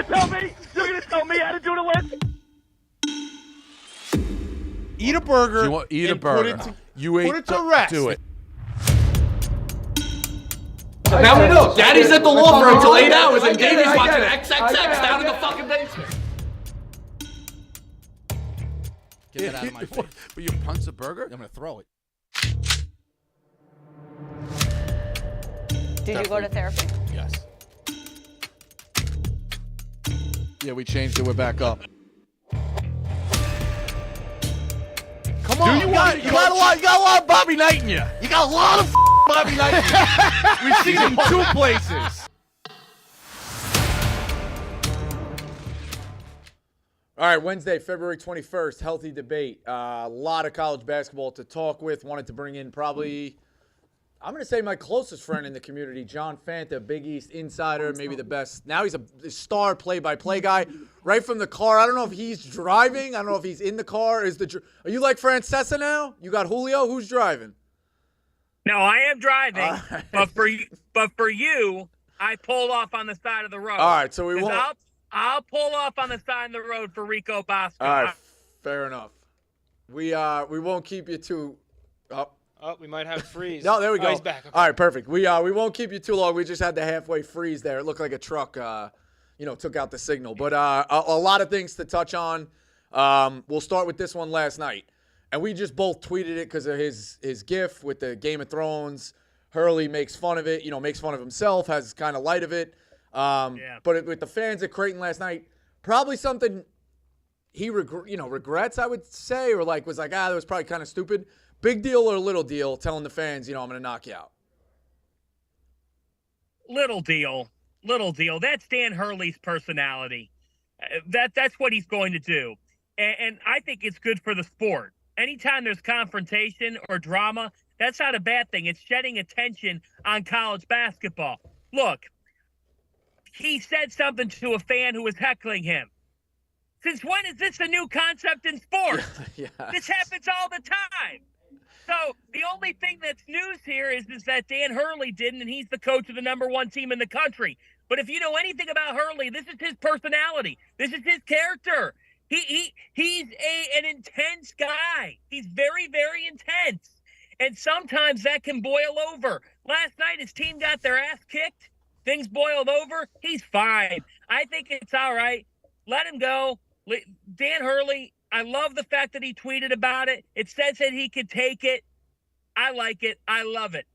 You're gonna tell me how to do the list? Eat a burger. Eat a and burger. Put Put it to rest. Do it. Now we know. Daddy's at the law firm until 8 hours, and Davey's watching XXX down in the fucking basement. Get that out of my face. But you punch the burger? I'm gonna throw it. Did you go to therapy? Yes. Yeah, we changed it. We're back up. Come on. You got a lot of Bobby Knight in you. You got a lot of Bobby Knight in you. We've seen him 2 places. All right, Wednesday, February 21st, healthy debate. A lot of college basketball to talk with. Wanted to bring in probably, I'm going to say my closest friend in the community, John Fanta, Big East insider, maybe the best. Now he's a star play-by-play guy right from the car. I don't know if he's driving. I don't know if he's in the car. Are you like Francesa now? You got Julio? Who's driving? No, I am driving, Right. but for you, I pull off on the side of the road. All right, so we won't. I'll pull off on the side of the road for Rico Bosco. All right, fair enough. We won't keep you too. Oh, we might have freeze. No, there we go. Oh, he's back. Okay. All right, perfect. We won't keep you too long. We just had the halfway freeze there. It looked like a truck, took out the signal. But a lot of things to touch on. We'll start with this one last night, and we just both tweeted it because of his gif with the Game of Thrones. Hurley makes fun of it. Makes fun of himself. Has kind of light of it. But with the fans at Creighton last night, probably something he regrets, I would say, or was like, that was probably kind of stupid. Big deal or little deal telling the fans, I'm going to knock you out? Little deal. That's Dan Hurley's personality. That's what he's going to do. And I think it's good for the sport. Anytime there's confrontation or drama, that's not a bad thing. It's shedding attention on college basketball. Look, he said something to a fan who was heckling him. Since when is this a new concept in sports? Yeah. This happens all the time. So the only thing that's news here is that Dan Hurley didn't, and he's the coach of the #1 team in the country. But if you know anything about Hurley, this is his personality. This is his character. He's an intense guy. He's very, very intense. And sometimes that can boil over. Last night, his team got their ass kicked. Things boiled over. He's fine. I think it's all right. Let him go. Dan Hurley, I love the fact that he tweeted about it. It says that he could take it. I like it. I love it.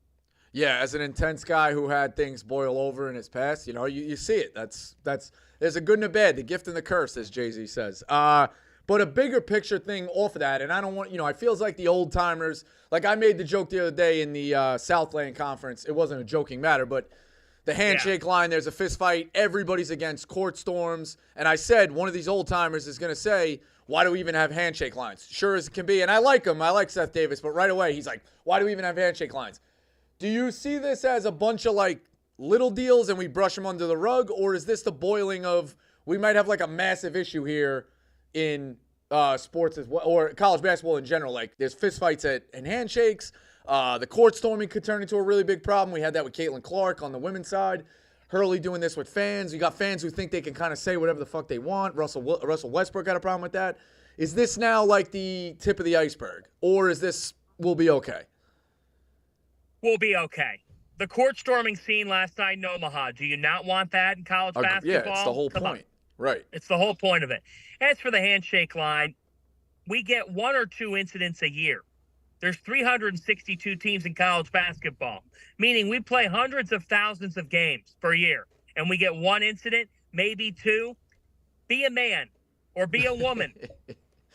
Yeah, as an intense guy who had things boil over in his past, you see it. That's there's a good and a bad, the gift and the curse, as Jay-Z says. But a bigger picture thing off of that, and I don't want, it feels like the old timers. Like I made the joke the other day in the Southland Conference. It wasn't a joking matter, but the handshake line, there's a fist fight. Everybody's against court storms. And I said, one of these old timers is going to say, why do we even have handshake lines? Sure as it can be. And I like him. I like Seth Davis. But right away, he's like, why do we even have handshake lines? Do you see this as a bunch of little deals and we brush them under the rug? Or is this the boiling of, we might have a massive issue here in sports as well, or college basketball in general? There's fist fights and handshakes. The court storming could turn into a really big problem. We had that with Caitlin Clark on the women's side. Hurley doing this with fans. You got fans who think they can kind of say whatever the fuck they want. Russell Westbrook got a problem with that. Is this now the tip of the iceberg? Or is this, we'll be okay? We'll be okay. The court storming scene last night in Omaha, do you not want that in college basketball? Yeah, it's the whole point. Right. It's the whole point of it. As for the handshake line, we get 1 or 2 incidents a year. There's 362 teams in college basketball, meaning we play hundreds of thousands of games per year, and we get 1 incident, maybe 2. Be a man or be a woman.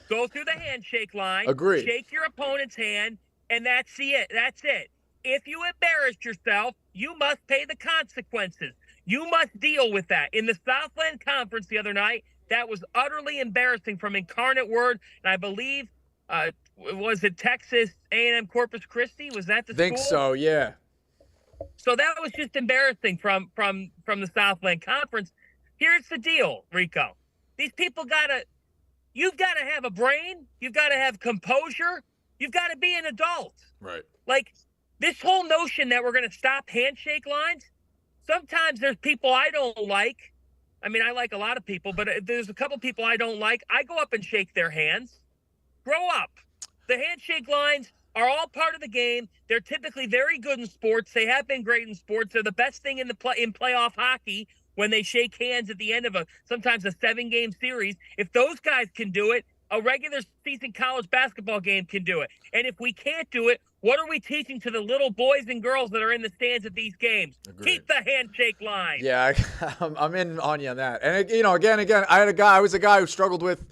Go through the handshake line. Agreed. Shake your opponent's hand, and that's it. That's it. If you embarrassed yourself, you must pay the consequences. You must deal with that. In the Southland Conference the other night, that was utterly embarrassing from Incarnate Word, and I believe was it Texas A&M Corpus Christi? Was that the school? I think so, yeah. So that was just embarrassing from the Southland Conference. Here's the deal, Rico. These people you've got to have a brain. You've got to have composure. You've got to be an adult. Right. This whole notion that we're going to stop handshake lines, sometimes there's people I don't like. I mean, I like a lot of people, but there's a couple people I don't like. I go up and shake their hands. Grow up. The handshake lines are all part of the game. They're typically very good in sports. They have been great in sports. They're the best thing in playoff hockey when they shake hands at the end of sometimes a 7-game series. If those guys can do it, a regular season college basketball game can do it. And if we can't do it, what are we teaching to the little boys and girls that are in the stands at these games? Agreed. Keep the handshake line. Yeah, I'm in on you on that. And again, I was a guy who struggled with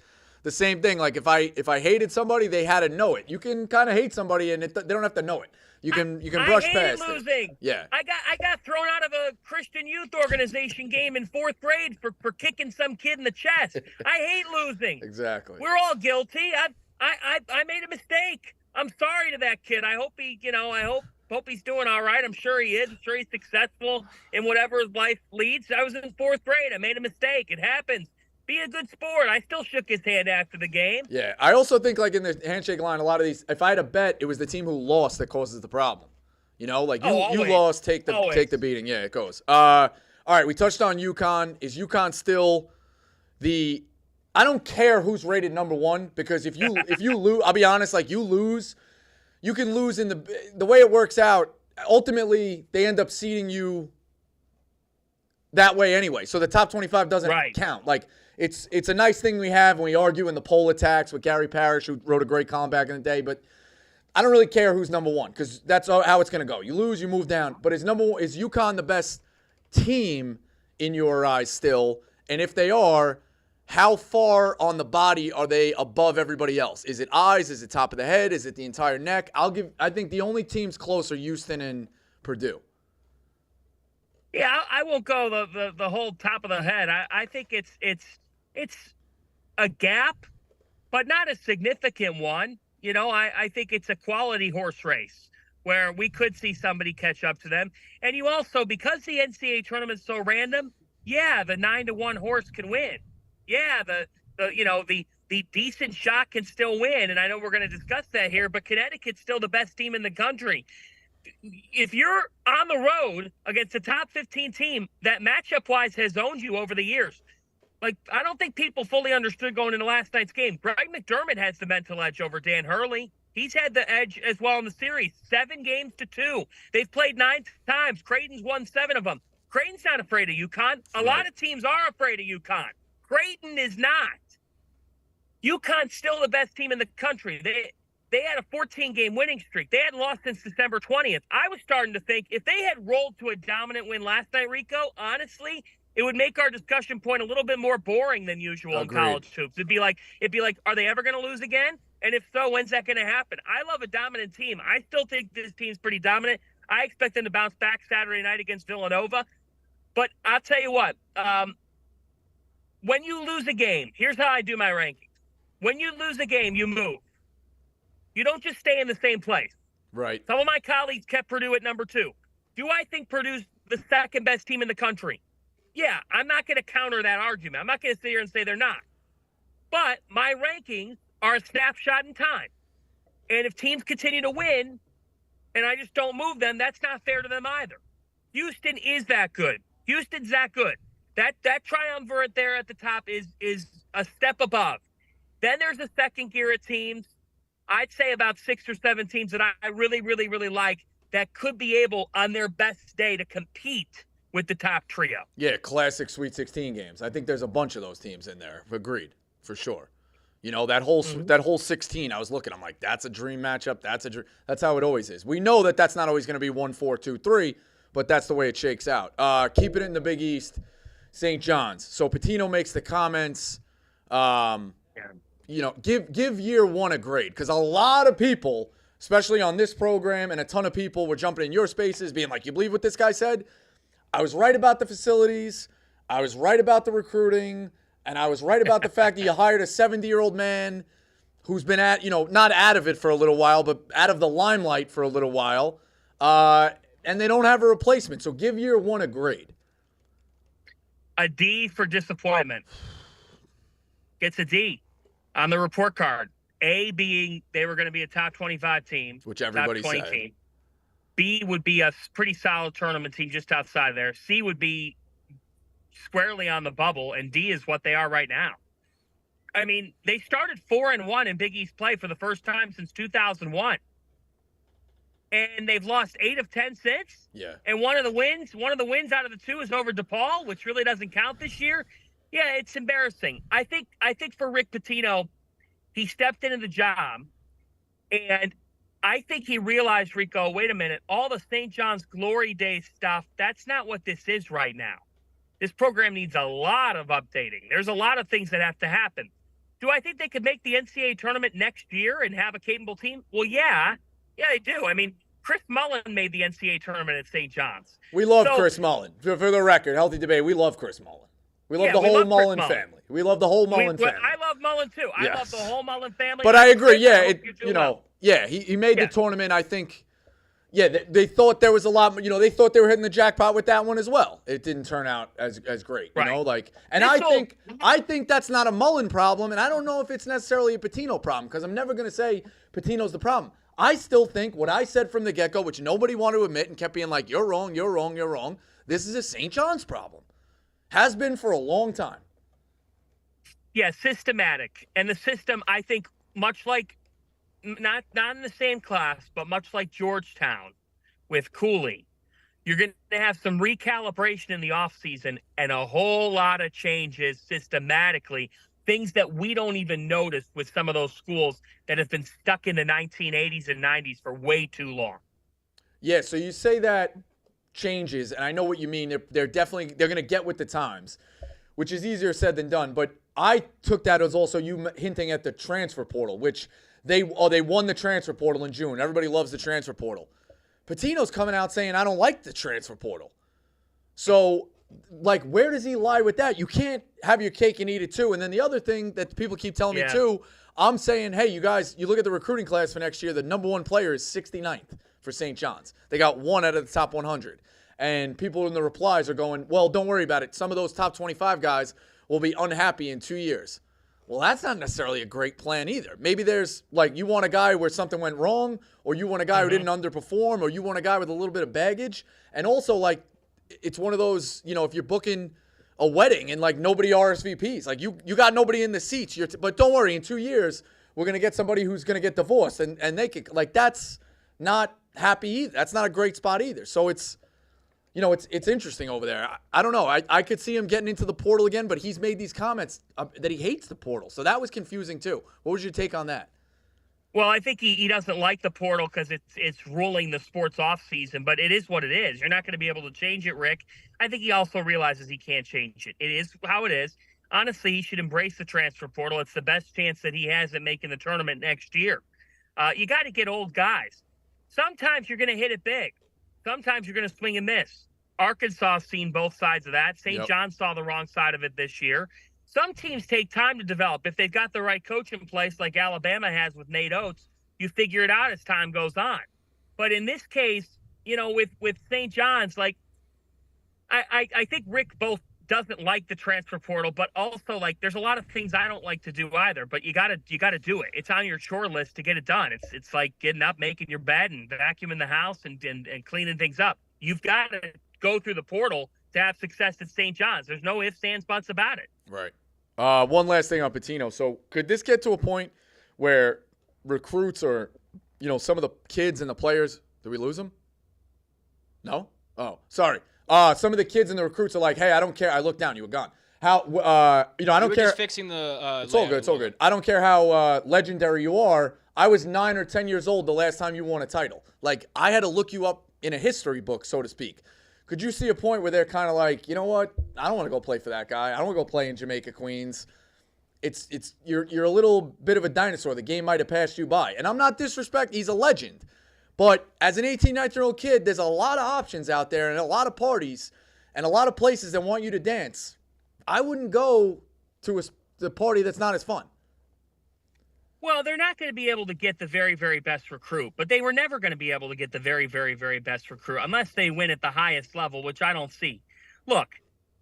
the same thing. Like if I hated somebody, they had to know it. You can kind of hate somebody and they don't have to know it. You can brush I past hated losing. it. Yeah. I got thrown out of a Christian youth organization game in 4th grade for kicking some kid in the chest. I hate losing. Exactly. We're all guilty. I made a mistake. I'm sorry to that kid. I hope hope he's doing all right. I'm sure he is. I'm sure he's successful in whatever his life leads. I was in 4th grade. I made a mistake. It happens. Be a good sport. I still shook his hand after the game. Yeah, I also think like in the handshake line, a lot of these, if I had a bet, it was the team who lost that causes the problem. You know, like you lost, take the beating. Yeah, it goes. All right, we touched on UConn. Is UConn still the? I don't care who's rated number 1 because if you lose, I'll be honest, like you lose, you can lose in the way it works out. Ultimately, they end up seeding you that way anyway. So the top 25 doesn't count. Like. It's a nice thing we have when we argue in the poll attacks with Gary Parrish, who wrote a great column back in the day. But I don't really care who's number 1 because that's how it's going to go. You lose, you move down. But is UConn the best team in your eyes still? And if they are, how far on the body are they above everybody else? Is it eyes? Is it top of the head? Is it the entire neck? I think the only teams close are Houston and Purdue. Yeah, I won't go the whole top of the head. I think it's a gap, but not a significant one. You know, I think it's a quality horse race where we could see somebody catch up to them. And you also, because the NCAA tournament's so random, yeah, the 9-1 horse can win. Yeah, the decent shot can still win. And I know we're going to discuss that here, but Connecticut's still the best team in the country. If you're on the road against a top 15 team that matchup-wise has owned you over the years, like, I don't think people fully understood going into last night's game. Greg McDermott has the mental edge over Dan Hurley. He's had the edge as well in the series. 7 games to 2. They've played 9 times. Creighton's won 7 of them. Creighton's not afraid of UConn. A lot of teams are afraid of UConn. Creighton is not. UConn's still the best team in the country. They had a 14-game winning streak. They hadn't lost since December 20th. I was starting to think if they had rolled to a dominant win last night, Rico, honestly, it would make our discussion point a little bit more boring than usual in college hoops. It'd be like, are they ever going to lose again? And if so, when's that going to happen? I love a dominant team. I still think this team's pretty dominant. I expect them to bounce back Saturday night against Villanova. But I'll tell you what, when you lose a game, here's how I do my rankings. When you lose a game, you move. You don't just stay in the same place. Right. Some of my colleagues kept Purdue at number 2. Do I think Purdue's the second best team in the country? Yeah, I'm not going to counter that argument. I'm not going to sit here and say they're not. But my rankings are a snapshot in time. And if teams continue to win and I just don't move them, that's not fair to them either. Houston is that good. Houston's that good. That triumvirate there at the top is a step above. Then there's a second gear of teams. I'd say about 6 or 7 teams that I really, really, really like that could be able on their best day to compete with the top trio. Yeah, classic Sweet 16 games. I think there's a bunch of those teams in there. Agreed, for sure. You know, that whole 16, I was looking, I'm like, that's a dream matchup. That's how it always is. We know that that's not always going to be 1-4-2-3, but that's the way it shakes out. Keep it in the Big East, St. John's. So Pitino makes the comments, you know, give year 1 a grade, because a lot of people, especially on this program, and a ton of people were jumping in your spaces being like, you believe what this guy said? I was right about the facilities. I was right about the recruiting. And I was right about the fact that you hired a 70-year-old man who's been not out of it for a little while, but out of the limelight for a little while. And they don't have a replacement. So give year 1 a grade. A D for disappointment. Gets a D on the report card. A being they were going to be a top 25 team. Which everybody top 20 said. Team. B would be a pretty solid tournament team just outside of there. C would be squarely on the bubble, and D is what they are right now. I mean, they started 4-1 in Big East play for the first time since 2001. And they've lost 8 of 10 since. Yeah. And one of the wins out of the 2 is over DePaul, which really doesn't count this year. Yeah, it's embarrassing. I think for Rick Pitino, he stepped into the job, and I think he realized, Rico, wait a minute, all the St. John's Glory Days stuff, that's not what this is right now. This program needs a lot of updating. There's a lot of things that have to happen. Do I think they could make the NCAA tournament next year and have a capable team? Well, yeah. Yeah, they do. I mean, Chris Mullen made the NCAA tournament at St. John's. We love Chris Mullen. For the record, healthy debate, we love Chris Mullen. We love the whole Mullen family. We love the whole Mullen family. I love Mullen, too. I love the whole Mullen family. But I agree, yeah. He made the tournament, I think. Yeah, they thought there was a lot, they thought they were hitting the jackpot with that one as well. It didn't turn out as great, and I think that's not a Mullen problem, and I don't know if it's necessarily a Pitino problem, because I'm never going to say Pitino's the problem. I still think what I said from the get-go, which nobody wanted to admit and kept being like, you're wrong, you're wrong, you're wrong, this is a St. John's problem. Has been for a long time. Yeah, systematic. And the system, I think, much like, not in the same class, but much like Georgetown with Cooley, you're going to have some recalibration in the offseason and a whole lot of changes systematically, things that we don't even notice with some of those schools that have been stuck in the 1980s and 90s for way too long. Yeah, so you say that changes, and I know what you mean. They're going to get with the times, which is easier said than done. But I took that as also you hinting at the transfer portal, which they won the transfer portal in June. Everybody loves the transfer portal. Pitino's coming out saying, I don't like the transfer portal. So, where does he lie with that? You can't have your cake and eat it too. And then the other thing that people keep telling me too, I'm saying, hey, you guys, you look at the recruiting class for next year, the number 1 player is 69th for St. John's. They got 1 out of the top 100. And people in the replies are going, well, don't worry about it. Some of those top 25 guys will be unhappy in 2 years. Well, that's not necessarily a great plan either. Maybe there's, you want a guy where something went wrong, or you want a guy who didn't underperform, or you want a guy with a little bit of baggage. And also, it's one of those, if you're booking a wedding and, nobody RSVPs. You got nobody in the seats. But don't worry, in 2 years, we're going to get somebody who's going to get divorced. And they could, that's not happy either. That's not a great spot either. So it's interesting over there. I don't know. I could see him getting into the portal again, but he's made these comments that he hates the portal. So that was confusing too. What was your take on that? Well, I think he doesn't like the portal because it's ruling the sports off season, but it is what it is. You're not going to be able to change it, Rick. I think he also realizes he can't change it. It is how it is. Honestly, he should embrace the transfer portal. It's the best chance that he has at making the tournament next year. You got to get old guys. Sometimes you're going to hit it big. Sometimes you're going to swing and miss. Arkansas seen both sides of that. St. John saw the wrong side of it this year. Some teams take time to develop. If they've got the right coach in place, like Alabama has with Nate Oates, you figure it out as time goes on. But in this case, with St. John's, I think Rick both doesn't like the transfer portal, but also there's a lot of things I don't like to do either. But you gotta do it. It's on your chore list to get it done. It's like getting up, making your bed, and vacuuming the house and cleaning things up. You've got to go through the portal to have success at St. John's. There's no ifs, ands, buts about it. Right. One last thing on Pitino. So could this get to a point where recruits or, some of the kids and the players, did we lose them? No? Oh, sorry. Some of the kids and the recruits are like, hey, I don't care. I looked down. You were gone. How, I don't care. Just fixing the it's all good. It's all good. I don't care how legendary you are. I was 9 or 10 years old the last time you won a title. I had to look you up in a history book, so to speak. Could you see a point where they're kind of like, you know what? I don't want to go play for that guy. I don't want to go play in Jamaica, Queens. You're a little bit of a dinosaur. The game might have passed you by. And I'm not disrespecting. He's a legend. But as an 18, 19-year-old kid, there's a lot of options out there and a lot of parties and a lot of places that want you to dance. I wouldn't go to the party that's not as fun. Well, they're not going to be able to get the very, very best recruit, but they were never going to be able to get the very, very, very best recruit unless they win at the highest level, which I don't see. Look,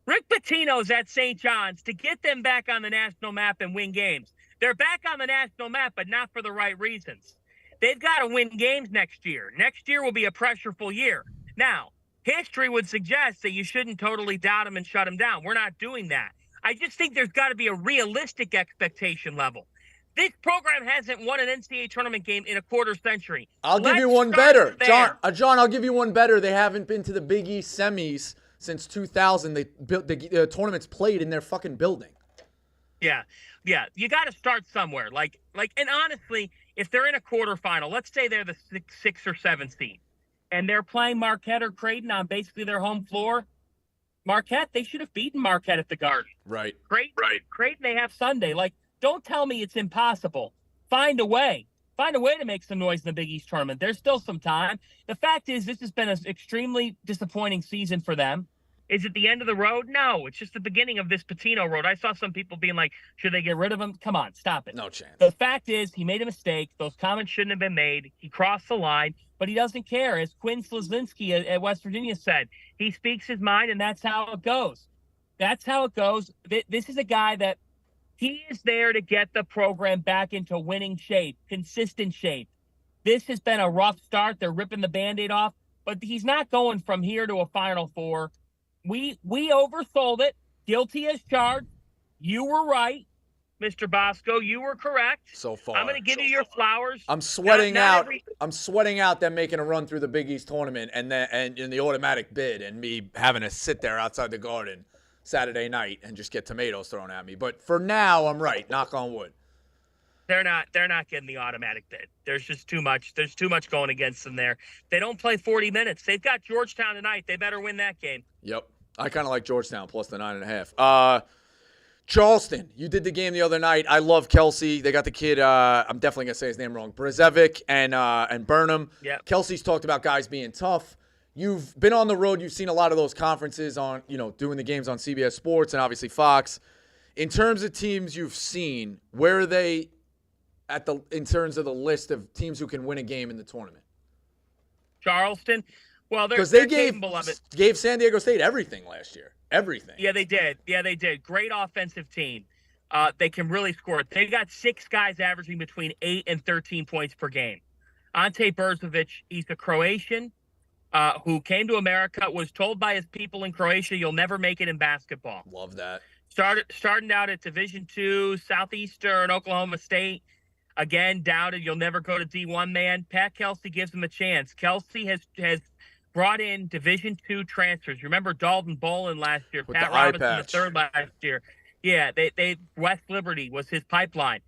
Rick Pitino's at St. John's to get them back on the national map and win games. They're back on the national map, but not for the right reasons. They've got to win games next year. Next year will be a pressureful year. Now, history would suggest that you shouldn't totally doubt him and shut him down. We're not doing that. I just think there's got to be a realistic expectation level. This program hasn't won an NCAA tournament game in a quarter century. I'll give you one better. John, I'll give you one better. They haven't been to the Big East semis since 2000. They built the tournaments played in their fucking building. Yeah. You got to start somewhere. And honestly, if they're in a quarterfinal, let's say they're the sixth or seventh seed, and they're playing Marquette or Creighton on basically their home floor. Marquette, they should have beaten Marquette at the Garden. Right. Creighton, they have Sunday. Don't tell me it's impossible. Find a way. Find a way to make some noise in the Big East tournament. There's still some time. The fact is, this has been an extremely disappointing season for them. Is it the end of the road? No, it's just the beginning of this Patino road. I saw some people being like, should they get rid of him? Come on, stop it. No chance. The fact is, he made a mistake. Those comments shouldn't have been made. He crossed the line, but he doesn't care. As Quinn Slazinski at West Virginia said, he speaks his mind, and that's how it goes. That's how it goes. This is a guy that he is there to get the program back into winning shape, consistent shape. This has been a rough start. They're ripping the Band-Aid off, but he's not going from here to a Final Four. We oversold it. Guilty as charged. You were right, Mr. Bosco. You were correct. So far. I'm going to give you your flowers. I'm sweating I'm sweating out them making a run through the Big East tournament and in the automatic bid, and me having to sit there outside the Garden Saturday night and just get tomatoes thrown at me. But for now, I'm right. Knock on wood. They're not getting the automatic bid. There's just too much. There's too much going against them there. They don't play 40 minutes. They've got Georgetown tonight. They better win that game. Yep. I kind of like Georgetown plus the 9.5. Charleston, you did the game the other night. I love Kelsey. They got the kid, I'm definitely going to say his name wrong, Brzezic and Burnham. Yep. Kelsey's talked about guys being tough. You've been on the road. You've seen a lot of those conferences on, doing the games on CBS Sports and obviously Fox. In terms of teams you've seen, where are they in terms of the list of teams who can win a game in the tournament? Charleston, well, they're capable of it. Gave San Diego State everything last year. Everything. Yeah, they did. Great offensive team. They can really score. They got 6 guys averaging between 8 and 13 points per game. Ante Brzovic, he's a Croatian who came to America, was told by his people in Croatia, you'll never make it in basketball. Love that. Starting out at Division II, Southeastern, Oklahoma State. Again, doubted you'll never go to D1, man. Pat Kelsey gives him a chance. Kelsey has brought in Division II transfers. Remember Dalton Bolin last year, with Pat the eye Robinson patch. the third last year. Yeah, they West Liberty was his pipeline.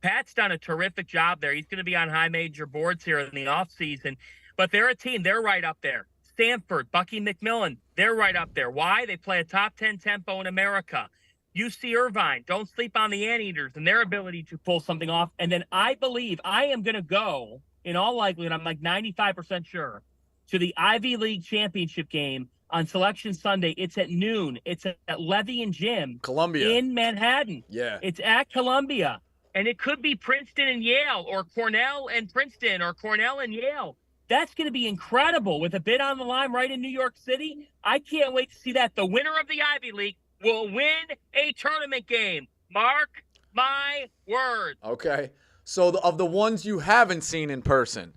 Pat's done a terrific job there. He's going to be on high major boards here in the offseason. But they're a team. They're right up there. Stanford, Bucky McMillan, they're right up there. Why? They play a top 10 tempo in America. UC Irvine, don't sleep on the Anteaters and their ability to pull something off. And then I believe I am going to go, in all likelihood, I'm like 95% sure, to the Ivy League championship game on Selection Sunday. It's at noon. It's at Levy and Jim. Columbia. In Manhattan. Yeah. It's at Columbia. And it could be Princeton and Yale, or Cornell and Princeton, or Cornell and Yale. That's going to be incredible with a bid on the line right in New York City. I can't wait to see that. The winner of the Ivy League will win a tournament game. Mark my words. Okay. So of the ones you haven't seen in person,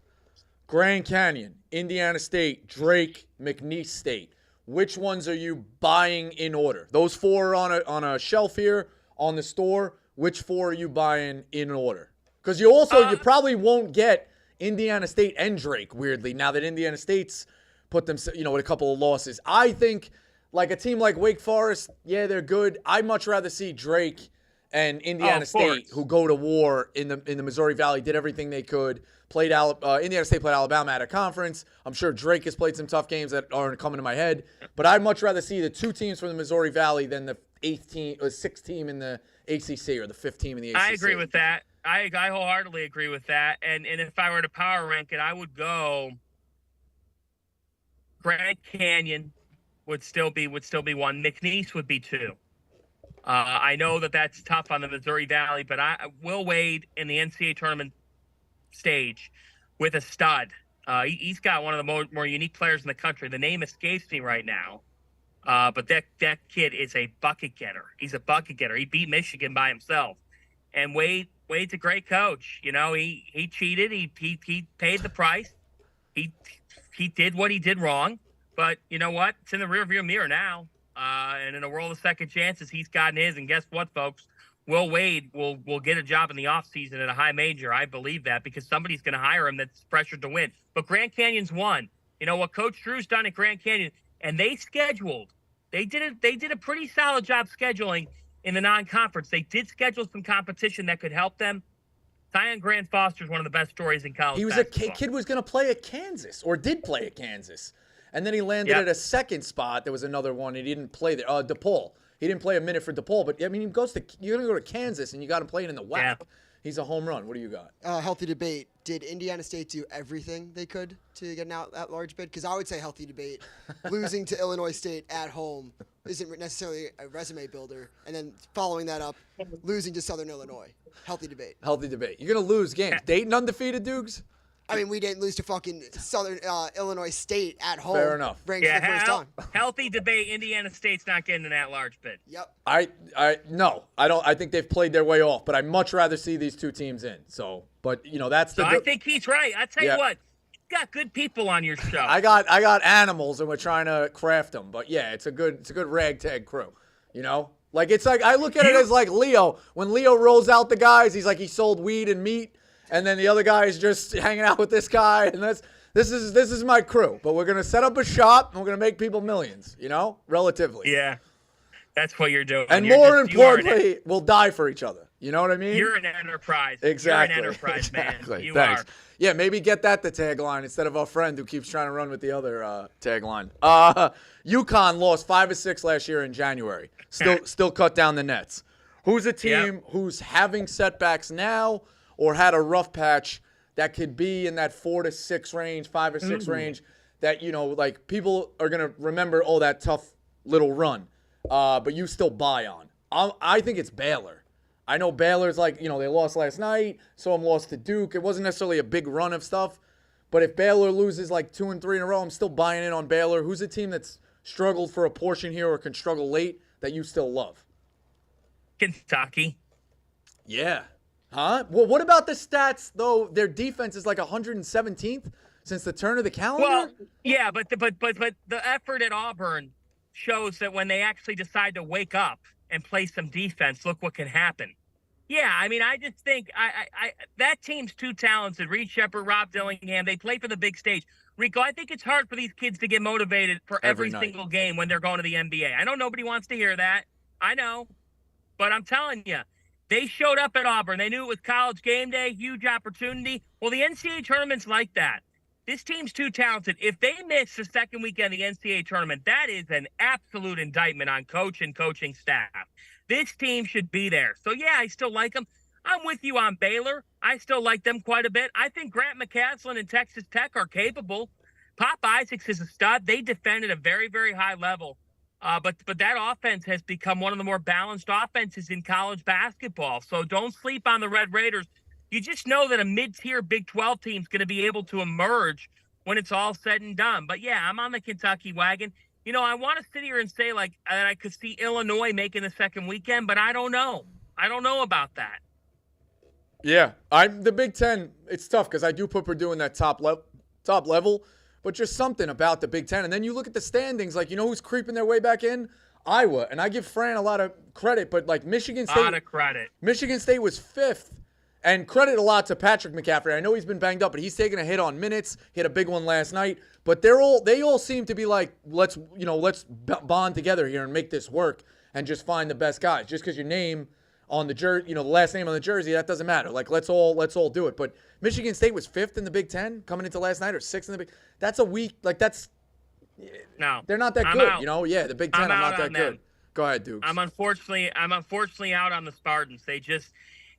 Grand Canyon, Indiana State, Drake, McNeese State, which ones are you buying in order? Those 4 are on a shelf here on the store. Which 4 are you buying in order? Because you probably won't get Indiana State and Drake, weirdly, now that Indiana State's put them, with a couple of losses. I think like a team like Wake Forest, yeah, they're good. I'd much rather see Drake and Indiana State, who go to war in the Missouri Valley, did everything they could. Indiana State played Alabama at a conference. I'm sure Drake has played some tough games that aren't coming to my head. But I'd much rather see the 2 teams from the Missouri Valley than the 8th team or 6th team in the ACC or the 5th team in the ACC. I agree with that. I wholeheartedly agree with that. And if I were to power rank it, I would go Grand Canyon would still be 1. McNeese would be 2. I know that's tough on the Missouri Valley, but Will Wade in the NCAA tournament stage with a stud. He's got one of the more unique players in the country. The name escapes me right now. But that kid is a bucket getter. He's a bucket getter. He beat Michigan by himself. And Wade's a great coach. He cheated. He paid the price. He did what he did wrong. But you know what? It's in the rearview mirror now. And in a world of second chances, he's gotten his. And guess what, folks? Will Wade will get a job in the offseason at a high major. I believe that because somebody's going to hire him that's pressured to win. But Grand Canyon's won. You know what Coach Drew's done at Grand Canyon, and they scheduled. They did a pretty solid job scheduling in the non-conference. They did schedule some competition that could help them. Tyon Grant Foster is one of the best stories in college. He was basketball. kid was going to play at Kansas or did play at Kansas, and then he landed at a second spot. There was another one he didn't play there. DePaul. He didn't play a minute for DePaul, but I mean, you're going to go to Kansas and you got him playing in the WAC. Yeah. He's a home run. What do you got? Healthy debate. Did Indiana State do everything they could to get an at-large bid? Because I would say healthy debate. Losing to Illinois State at home isn't necessarily a resume builder. And then following that up, losing to Southern Illinois. Healthy debate. Healthy debate. You're going to lose games. Dayton undefeated, Dukes? I mean, we didn't lose to fucking Southern Illinois State at home. Fair enough. Ranked for the first time. Healthy debate. Indiana State's not getting an at-large bid. Yep. No, I don't. I think they've played their way off, but I'd much rather see these two teams in. So, but that's the. I think he's right. I tell you what, you got good people on your show. I got animals, and we're trying to craft them. But yeah, it's a good ragtag crew. Like it's like I look at it as like Leo. When Leo rolls out the guys, he's like he sold weed and meat. And then the other guy is just hanging out with this guy, and this is my crew. But we're gonna set up a shop, and we're gonna make people millions, relatively. Yeah, that's what you're doing. And more importantly, we'll die for each other. You know what I mean? You're an enterprise. Exactly. You're an enterprise, man. You Thanks. are. Yeah, maybe get that the tagline instead of our friend who keeps trying to run with the other tagline. UConn lost 5 of 6 last year in January. Still cut down the nets. Who's a team who's having setbacks now? Or had a rough patch that could be in that 4 to 6 range, 5 or 6 range, that like people are gonna remember. Oh, that tough little run, but you still buy on. I think it's Baylor. I know Baylor's like they lost last night, so I'm lost to Duke. It wasn't necessarily a big run of stuff, but if Baylor loses like 2 and 3 in a row, I'm still buying in on Baylor. Who's a team that's struggled for a portion here or can struggle late that you still love? Kentucky. Yeah. Huh? Well, what about the stats, though? Their defense is like 117th since the turn of the calendar? Well, yeah, but the effort at Auburn shows that when they actually decide to wake up and play some defense, look what can happen. Yeah, I mean, I just think that team's too talented. Reed Shepherd, Rob Dillingham, they play for the big stage. Rico, I think it's hard for these kids to get motivated for every single game when they're going to the NBA. I know nobody wants to hear that. I know. But I'm telling you, they showed up at Auburn. They knew it was college game day, huge opportunity. Well, the NCAA tournament's like that. This team's too talented. If they miss the second weekend of the NCAA tournament, that is an absolute indictment on coach and coaching staff. This team should be there. So, yeah, I still like them. I'm with you on Baylor. I still like them quite a bit. I think Grant McCasland and Texas Tech are capable. Pop Isaacs is a stud. They defend at a very, very high level. But that offense has become one of the more balanced offenses in college basketball. So don't sleep on the Red Raiders. You just know that a mid-tier Big 12 team is going to be able to emerge when it's all said and done. But, yeah, I'm on the Kentucky wagon. I want to sit here and say, like, that I could see Illinois making the second weekend, but I don't know. I don't know about that. Yeah, the Big Ten, it's tough because I do put Purdue in that top level. But just something about the Big Ten. And then you look at the standings, like, who's creeping their way back in? Iowa. And I give Fran a lot of credit, but, like, Michigan State. A lot of credit. Michigan State was 5th. And credit a lot to Patrick McCaffrey. I know he's been banged up, but he's taken a hit on minutes. He had a big one last night. But they all seem to be like, let's bond together here and make this work and just find the best guys. Just because your name on the jersey, the last name on the jersey, that doesn't matter. Like, let's all do it. But Michigan State was 5th in the Big Ten coming into last night, or 6th in the Big. That's a weak. Like, that's. No, they're not that I'm good. out. Yeah, the Big Ten are not that good. Go ahead, Dukes. I'm unfortunately out on the Spartans.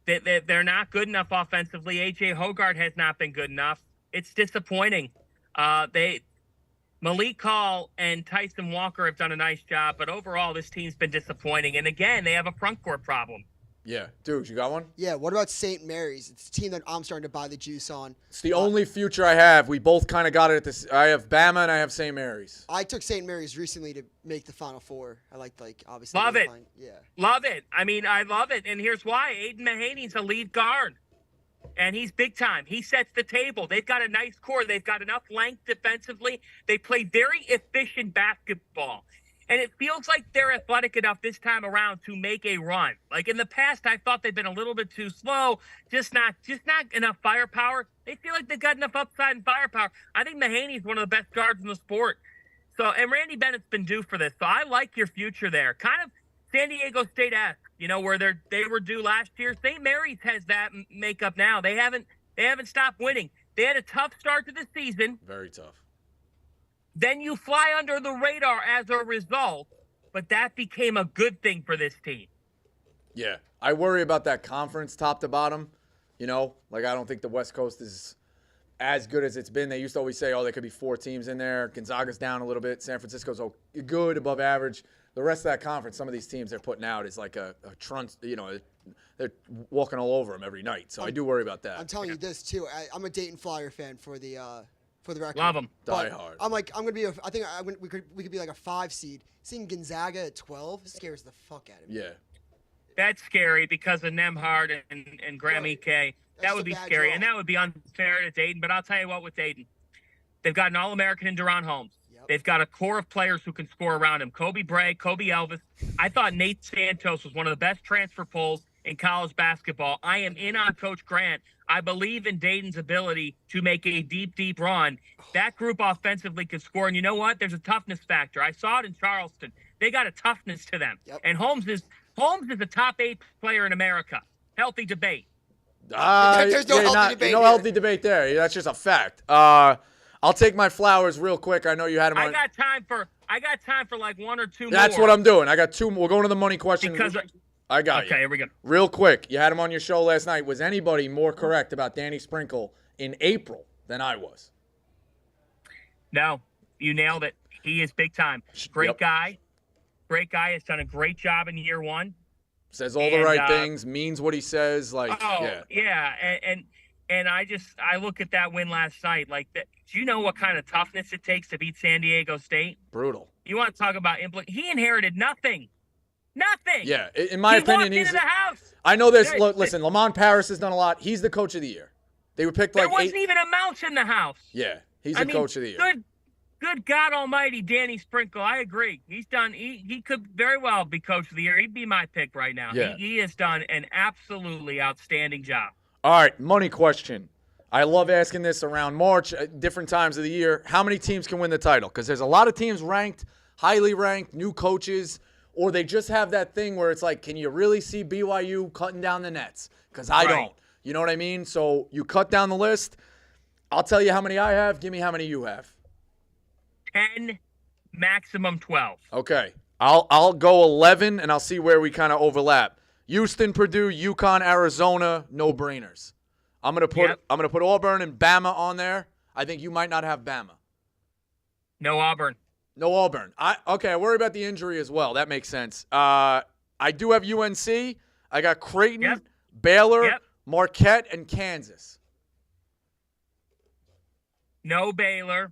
They're not good enough offensively. A.J. Hoggard has not been good enough. It's disappointing. Malik Hall and Tyson Walker have done a nice job, but overall this team's been disappointing. And again, they have a front court problem. Yeah. Dukes, you got one? Yeah, what about St. Mary's? It's a team that I'm starting to buy the juice on. It's the only future I have. We both kind of got it at this. I have Bama and I have St. Mary's. I took St. Mary's recently to make the Final Four. I obviously. Love it. Yeah. Love it. I mean, I love it. And here's why. Aiden Mahaney's a lead guard. and he's big time. He sets the table. They've got a nice core. They've got enough length defensively. They play very efficient basketball. And it feels like they're athletic enough this time around to make a run. Like in the past, I thought they've been a little bit too slow, just not enough firepower. They feel like they've got enough upside and firepower. I think Mahaney's one of the best guards in the sport. So, and Randy Bennett's been due for this. So I like your future there. Kind of San Diego State-esque, where they were due last year. St. Mary's has that makeup now. They haven't stopped winning. They had a tough start to the season. Very tough. Then you fly under the radar as a result, but that became a good thing for this team. Yeah. I worry about that conference top to bottom. I don't think the West Coast is as good as it's been. They used to always say, there could be 4 teams in there. Gonzaga's down a little bit. San Francisco's good, above average. The rest of that conference, some of these teams they're putting out is like a trunch, they're walking all over them every night. So I do worry about that. I'm telling you this, too. I'm a Dayton Flyer fan for the record. Love them. Die hard. I'm going to be I think we could be like a 5 seed. Seeing Gonzaga at 12 scares the fuck out of me. Yeah. That's scary because of Nemhard and Graham Ike. That would be scary, and that would be unfair to Dayton. But I'll tell you what, with Dayton, they've got an All-American in Deron Holmes. Yep. They've got a core of players who can score around him. Kobe Bray, Kobe Elvis. I thought Nate Santos was one of the best transfer pulls in college basketball. I am in on Coach Grant. I believe in Dayton's ability to make a deep, deep run. That group offensively can score. And you know what? There's a toughness factor. I saw it in Charleston. They got a toughness to them. Yep. And Holmes is a top 8 player in America. Healthy debate. There's no healthy debate. No healthy debate there. That's just a fact. I'll take my flowers real quick. I know you had them on. I got time for like 1 or 2 more. That's what I'm doing. I got 2 more. We're going to the money question. I got you. Okay, here we go. Real quick, you had him on your show last night. Was anybody more correct about Danny Sprinkle in April than I was? No, you nailed it. He is big time. Great guy. Great guy. Has done a great job in year 1. Says all the right things, means what he says. And I look at that win last night. Like, that. Do you know what kind of toughness it takes to beat San Diego State? Brutal. You want to talk about he inherited nothing. Nothing. Yeah, in my opinion, he's into the house. I know this. Listen, Lamont Paris has done a lot. He's the coach of the year. They were picked there wasn't even a mouse in the house. Yeah, he's the coach of the year. Good God Almighty, Danny Sprinkle. I agree. He's done. He could very well be coach of the year. He'd be my pick right now. Yeah. He has done an absolutely outstanding job. All right, money question. I love asking this around March, different times of the year. How many teams can win the title? Because there's a lot of teams ranked, highly ranked, new coaches, or they just have that thing where it's like, can you really see BYU cutting down the nets? Because I don't. You know what I mean? So you cut down the list. I'll tell you how many I have. Give me how many you have. 10, maximum 12. Okay. I'll go 11, and I'll see where we kind of overlap. Houston, Purdue, UConn, Arizona, no-brainers. I'm gonna put Auburn and Bama on there. I think you might not have Bama. No Auburn. No Auburn. I worry about the injury as well. That makes sense. I do have UNC. I got Creighton, Baylor, Marquette, and Kansas. No Baylor.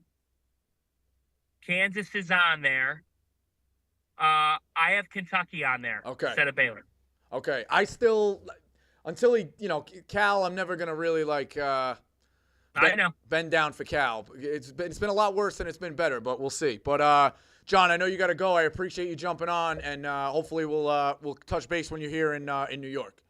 Kansas is on there. I have Kentucky on there instead of Baylor. Okay. I still, until he, Cal, I'm never going to really bend down for Cal. It's been a lot worse than it's been better, but we'll see. But, John, I know you got to go. I appreciate you jumping on, and hopefully we'll touch base when you're here in New York.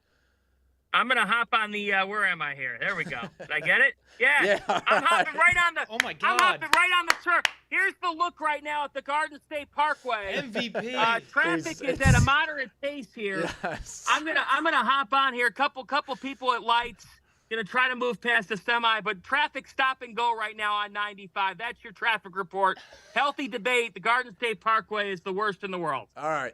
I'm going to hop on the, where am I here? There we go. Did I get it? Yeah. I'm hopping right on the, oh my God. I'm hopping right on the turf. Here's the look right now at the Garden State Parkway. MVP. Traffic is at a moderate pace here. Yes. I'm gonna hop on here. Couple people at lights. Gonna try to move past the semi, but traffic stop and go right now on 95. That's your traffic report. Healthy debate. The Garden State Parkway is the worst in the world. All right,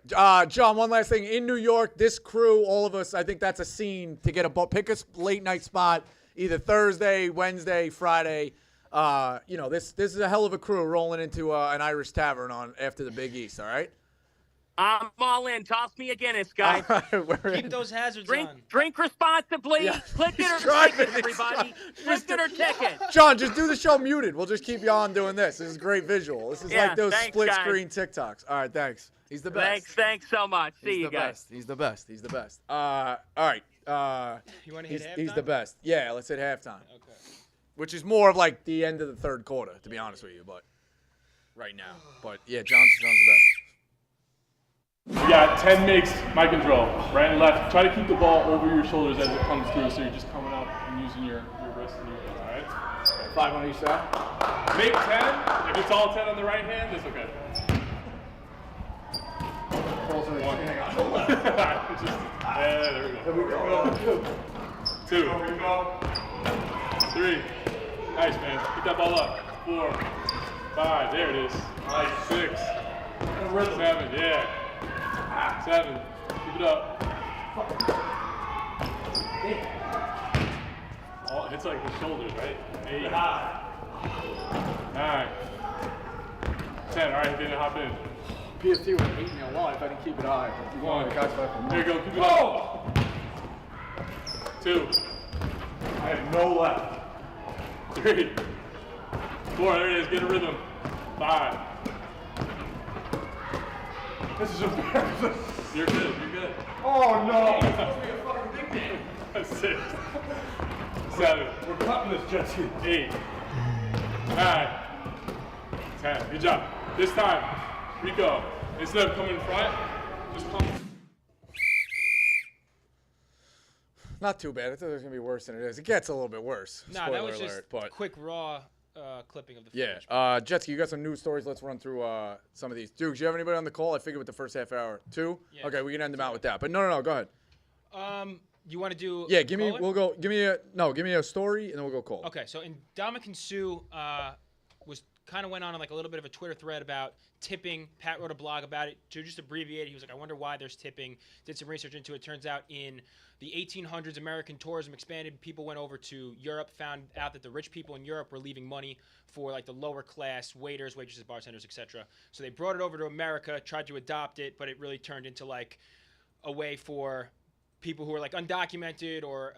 John. One last thing. In New York, this crew, all of us, I think that's a scene to get pick a late night spot, either Thursday, Wednesday, Friday. This is a hell of a crew rolling into an Irish tavern after the Big East. All right. I'm all in. Toss me a Guinness, guys. Keep those hazards on. Drink responsibly. Yeah. Click it or Trying ticket, to- everybody. Click it or ticket. John, just do the show muted. We'll just keep you on doing this. This is great visual. This is Yeah, like those thanks, split guys. screen TikToks. All right, thanks. He's the best. Thanks so much. He's See you the guys. best. He's the best. He's the best. All right. You want to hit halftime? He's the best. Yeah, let's hit halftime. Okay. Which is more of like the end of the third quarter, to be honest with you, but right now. But yeah, John's the best. We got 10 makes, my control, right and left. Try to keep the ball over your shoulders as it comes through, so you're just coming up and using your wrist and your hands, all right? 5 on each side. Make 10. If it's all 10 on the right hand, that's okay. One. Yeah, there we go. 2. 3. Nice, man. Pick that ball up. 4. 5. There it is. Nice. 6. 7. Yeah. 7. Keep it up. Oh, it's like the shoulders, right? 8. 9. 10. All right, get it, hop in. PST would have eaten me alive if I didn't keep it high. 1. There you go. Keep it up. 2. I have no left. 3. 4. There it is. Get a rhythm. 5. This is embarrassing. You're good. You're good. Oh no! 6. 7. We're cutting this, Jesse. 8. 9. 10. Good job. This time, Rico, instead of coming in front, just come. Not too bad. I thought it was going to be worse than it is. It gets a little bit worse. Nah, Spoiler that was just alert, but quick raw clipping of the yeah. footage. Jetski, you got some news stories. Let's run through some of these. Dukes, you have anybody on the call? I figured with the first half hour. 2? Yeah. Okay, we can end them out with that. But no, go ahead. You want to do? Yeah, give me caller? give me a story and then we'll go call. Okay, so Ndamukong Suh was kind of went on like a little bit of a Twitter thread about tipping. Pat wrote a blog about it. To just abbreviate, he was like, I wonder why there's tipping. Did some research into it. Turns out in the 1800s, American tourism expanded. People went over to Europe, found out that the rich people in Europe were leaving money for like the lower class waiters, waitresses, bartenders, etc. So they brought it over to America, tried to adopt it, but it really turned into like a way for people who are like undocumented or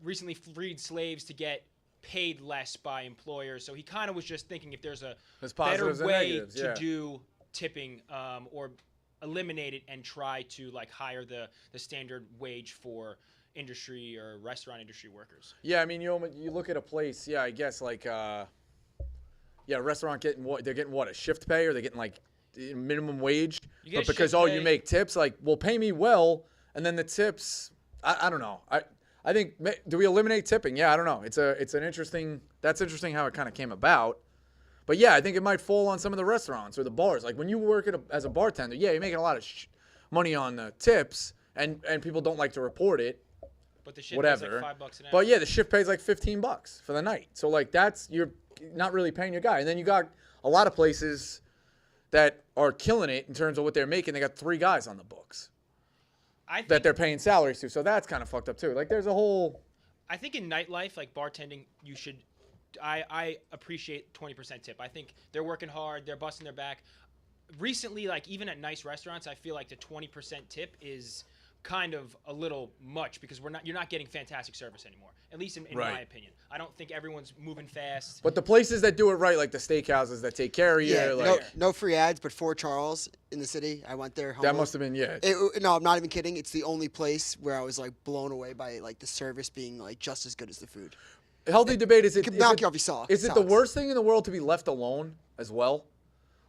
recently freed slaves to get paid less by employers. So he kind of was just thinking if there's a better way to do tipping or eliminate it and try to like hire the standard wage for industry or restaurant industry workers. Yeah, I mean, you look at a place, yeah, I guess like a restaurant getting what? They're getting what, a shift pay, or they're getting like minimum wage? But because you make tips, like, well, pay me well, and then the tips, I don't know. I think, do we eliminate tipping? Yeah, I don't know. It's an interesting, that's interesting how it kind of came about. But yeah, I think it might fall on some of the restaurants or the bars. Like when you work as a bartender, yeah, you're making a lot of money on the tips, and people don't like to report it. But the shift pays like $5 an hour. But yeah, the shift pays like $15 for the night. So like you're not really paying your guy. And then you got a lot of places that are killing it in terms of what they're making. They got 3 guys on the books that they're paying salaries to. So that's kind of fucked up too. Like there's a whole. I think in nightlife, like bartending, you should. I appreciate 20% tip. I think they're working hard. They're busting their back. Recently, like even at nice restaurants, I feel like the 20% tip is kind of a little much because you're not getting fantastic service anymore. At least in my opinion. I don't think everyone's moving fast. But the places that do it right, like the steakhouses that take care of you, no free ads, but Fort Charles in the city. I went there. That must have been no, I'm not even kidding. It's the only place where I was like blown away by like the service being like just as good as the food. Healthy debate is it? Knock you off your sock. Is it the worst thing in the world to be left alone as well?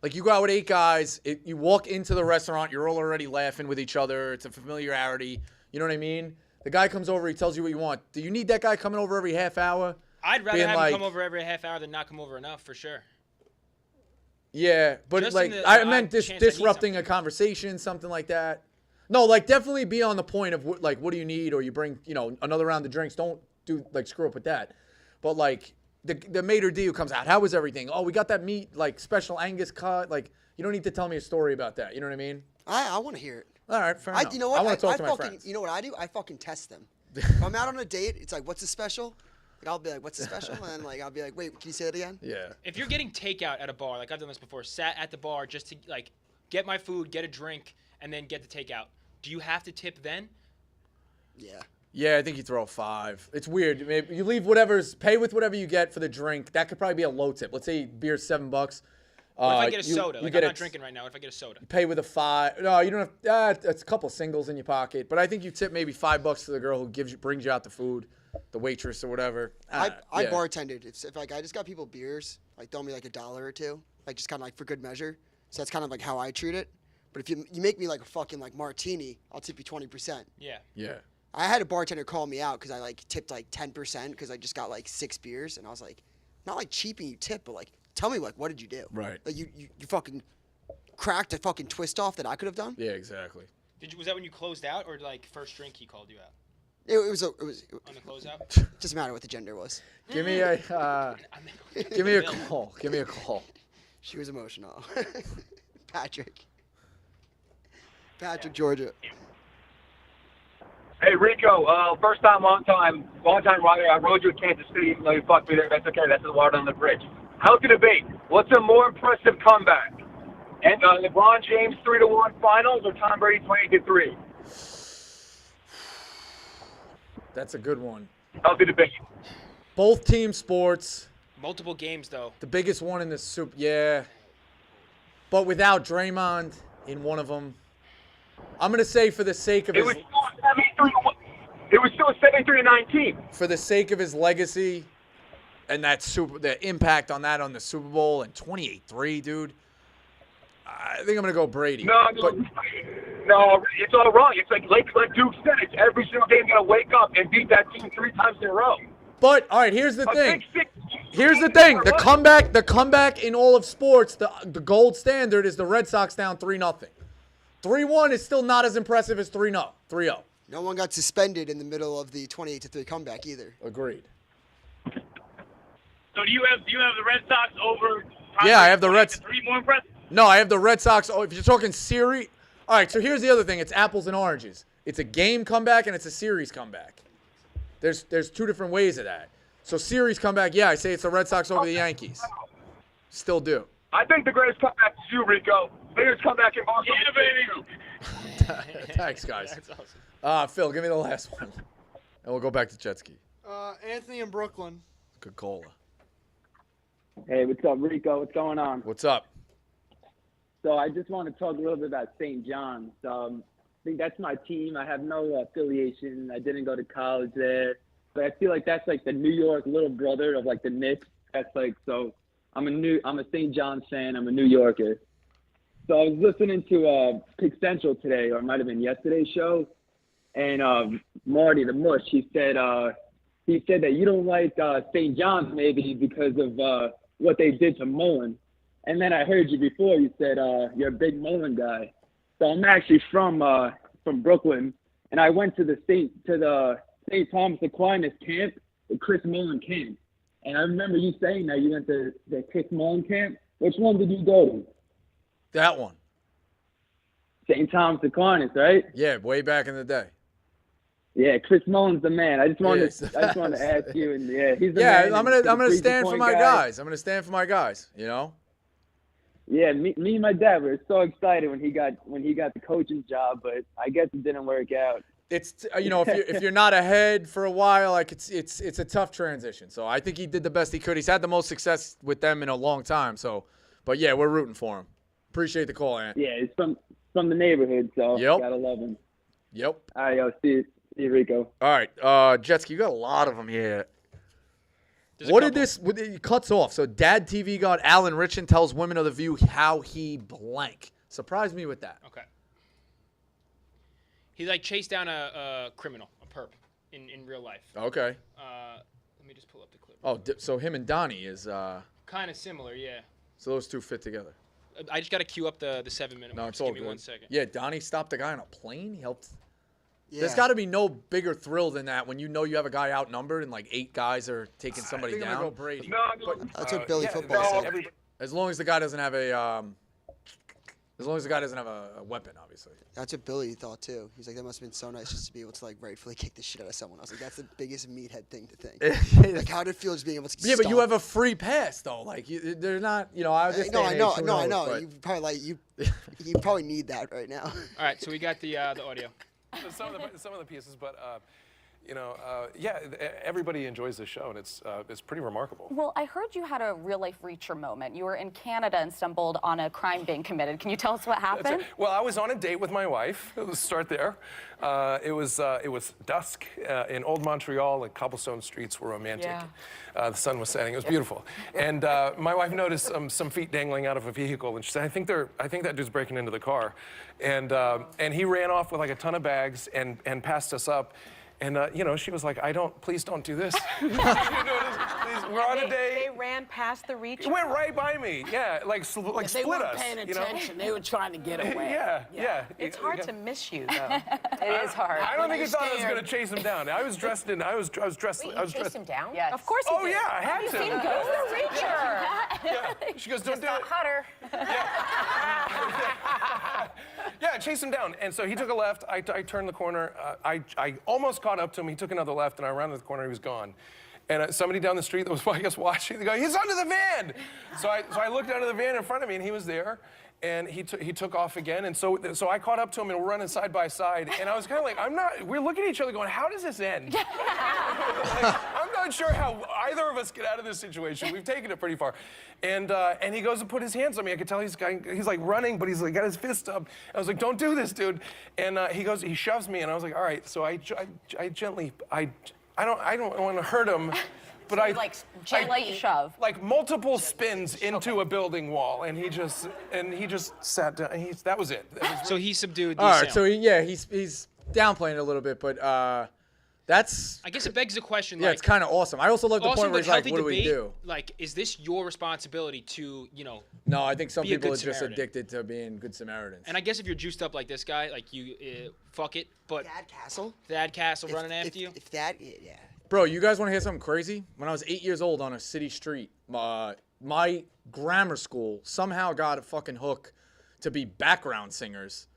Like you go out with 8 guys, you walk into the restaurant, you're all already laughing with each other. It's a familiarity. You know what I mean? The guy comes over, he tells you what you want. Do you need that guy coming over every half hour? I'd rather have him come over every half hour than not come over enough, for sure. Yeah, but Just like I meant disrupting a conversation, something like that. No, like definitely be on the point of like what do you need, or you bring another round of drinks. Don't screw up with that. But like the maitre d' who comes out, how was everything? Oh, we got that meat like special Angus cut. Like you don't need to tell me a story about that. You know what I mean? I want to hear it. All right, fair enough. You know what? I want to talk to my friends. You know what I do? I fucking test them. If I'm out on a date, it's like, what's the special? Like, I'll be like, what's the special? And like, I'll be like, wait, can you say it again? Yeah. If you're getting takeout at a bar, like I've done this before, sat at the bar just to like get my food, get a drink, and then get the takeout. Do you have to tip then? Yeah. Yeah, I think you throw 5. It's weird. Maybe you leave pay with whatever you get for the drink. That could probably be a low tip. Let's say beer's $7. What if I get a soda? Like, I'm not drinking right now. What if I get a soda? You pay with a 5. No, you don't have. It's a couple singles in your pocket. But I think you tip maybe $5 to the girl who brings you out the food, the waitress or whatever. I yeah. bartended. If like I just got people beers, like throw me like $1 or $2, like just kind of like for good measure. So that's kind of like how I treat it. But if you make me like a fucking like martini, I'll tip you 20%. Yeah. Yeah. I had a bartender call me out because I like tipped like 10% because I just got like 6 beers, and I was like, not like cheaping you tip, but like tell me like what did you do? Right. Like you fucking cracked a fucking twist off that I could have done. Yeah, exactly. Was that when you closed out, or like first drink he called you out? It was On the closeout? doesn't matter what the gender was. Give me a call. Give me a call. She was emotional. Patrick, Georgia. Hey, Rico, first time, long time rider. I rode you in Kansas City, even though you fucked me there. That's okay. That's the water on the bridge. Healthy debate. What's a more impressive comeback? And LeBron James 3-1 finals or Tom Brady 28-3? That's a good one. Healthy debate. Both team sports. Multiple games, though. The biggest one in the Super. Yeah. But without Draymond in one of them. I'm going to say for the sake of It was still 73-19. For the sake of his legacy and the impact on that on the Super Bowl and 28-3, dude. I think I'm going to go Brady. No, it's all wrong. It's like Duke said. It's every single game got to wake up and beat that team 3 times in a row. But all right, here's the thing. The comeback in all of sports, the gold standard is the Red Sox down 3-0. 3-1 is still not as impressive as 3-0. 3-0. No one got suspended in the middle of the 28-3 comeback either. Agreed. So do you have the Red Sox over? Yeah, I have the Reds. 3 more impressive? No, I have the Red Sox. Oh, if you're talking series. All right, so here's the other thing. It's apples and oranges. It's a game comeback and it's a series comeback. There's 2 different ways of that. So series comeback, yeah, I say it's the Red Sox over the Yankees. Still do. I think the greatest comeback is you, Rico. Biggest comeback in Bosco. Yeah, baby. Thanks, guys. That's awesome. Phil, give me the last one. And we'll go back to jet ski. Anthony in Brooklyn. Coca-Cola. Hey, what's up, Rico? What's going on? What's up? So I just want to talk a little bit about St. John's. I think that's my team. I have no affiliation. I didn't go to college there. But I feel like that's like the New York little brother of like the Knicks. That's like, so I'm a St. John's fan. I'm a New Yorker. So I was listening to Pick Central today, or it might have been yesterday's show. And Marty the Mush, he said that you don't like St. John's maybe because of what they did to Mullen. And then I heard you before. You said you're a big Mullen guy. So I'm actually from Brooklyn, and I went to the St. Thomas Aquinas camp, the Chris Mullen camp. And I remember you saying that you went to the Chris Mullen camp. Which one did you go to? That one. St. Thomas Aquinas, right? Yeah, way back in the day. Yeah, Chris Mullen's the man. I just wanted to ask you, and yeah, he's the man. Yeah, I'm gonna stand for my guys. I'm gonna stand for my guys. You know. Yeah, me and my dad were so excited when he got the coaching job, but I guess it didn't work out. It's if you're not ahead for a while, like it's a tough transition. So I think he did the best he could. He's had the most success with them in a long time. So, but yeah, we're rooting for him. Appreciate the call, Ant. Yeah, he's from the neighborhood, so gotta love him. Yep. All right, yo, see you, Rico. All right, Jetski, you got a lot of them here. It cuts off. So Dad TV God Alan Richin tells Women of the View how he blank. Surprised me with that. Okay. He like chased down a criminal, a perp, in real life. Okay. Let me just pull up the clip. Oh, so him and Donnie is kind of similar, yeah. So those two fit together. I just got to queue up the 7-minute. No, it's just all give me good. 1 second. Yeah, Donnie stopped a guy on a plane. He helped. Yeah. There's got to be no bigger thrill than that when you know you have a guy outnumbered and like 8 guys are taking somebody down. I'm gonna go Brady. That's what Billy football said. As long as the guy doesn't have a As long as the guy doesn't have a weapon, obviously. That's what Billy thought too. He's like, that must have been so nice just to be able to like rightfully kick the shit out of someone. I was like, that's the biggest meathead thing to think. Like, how did it feel just being able to? Yeah, but you have a free pass though. Like they're not. I was just no, I know. But... You probably you probably need that right now. All right, so we got the audio. Some of the pieces, but yeah, everybody enjoys this show, and it's pretty remarkable. Well, I heard you had a real-life Reacher moment. You were in Canada and stumbled on a crime being committed. Can you tell us what happened? Well, I was on a date with my wife. Let's start there. It was dusk in Old Montreal, and cobblestone streets were romantic. Yeah. The sun was setting. It was beautiful. And my wife noticed some feet dangling out of a vehicle, and she said, "I think that dude's breaking into the car." And he ran off with like a ton of bags and passed us up. And, she was like, please don't do this. Please, we're on a date. They ran past the Reacher? It went right by me, yeah, like split us. They weren't paying attention. They were trying to get away. Yeah. It's hard to miss you, though. It is hard. I don't think he thought I was going to chase him down. I was dressed. Wait, you chased him down? Yes. Of course you did. Yeah, I had to. Have you seen Ghost the Reacher? Yeah. She goes, don't do it. Hotter. Yeah, I chased him down. And so he took a left. I turned the corner. I almost caught up to him. He took another left, and I rounded the corner. He was gone. And somebody down the street that was, I guess, watching, they go, he's under the van. So I looked out of the van in front of me, and he was there. And he took off again. And so I caught up to him, and we're running side by side. And I was kind of like, we're looking at each other going, how does this end? Like, I'm not sure how either of us get out of this situation. We've taken it pretty far. And he goes to put his hands on me. I could tell he's like running, but he's like got his fist up. I was like, don't do this, dude. And he shoves me, and I was like, all right. So I gently, I don't want to hurt him. But so gently shove. Like multiple spins into a building wall, and he just sat down. That was it. So he subdued the All right, assailant. so he's downplaying it a little bit, but that's. I guess it begs the question. Yeah, it's kind of awesome. I also love the point where he's like, "What do we do?" Like, is this your responsibility to, No, I think some people are just Samaritan. addicted to being good Samaritans. And I guess if you're juiced up like this guy, like you, fuck it. But Thad Castle running after you. If that, yeah. Bro, you guys want to hear something crazy? When I was 8 years old on a city street, my grammar school somehow got a fucking hook to be background singers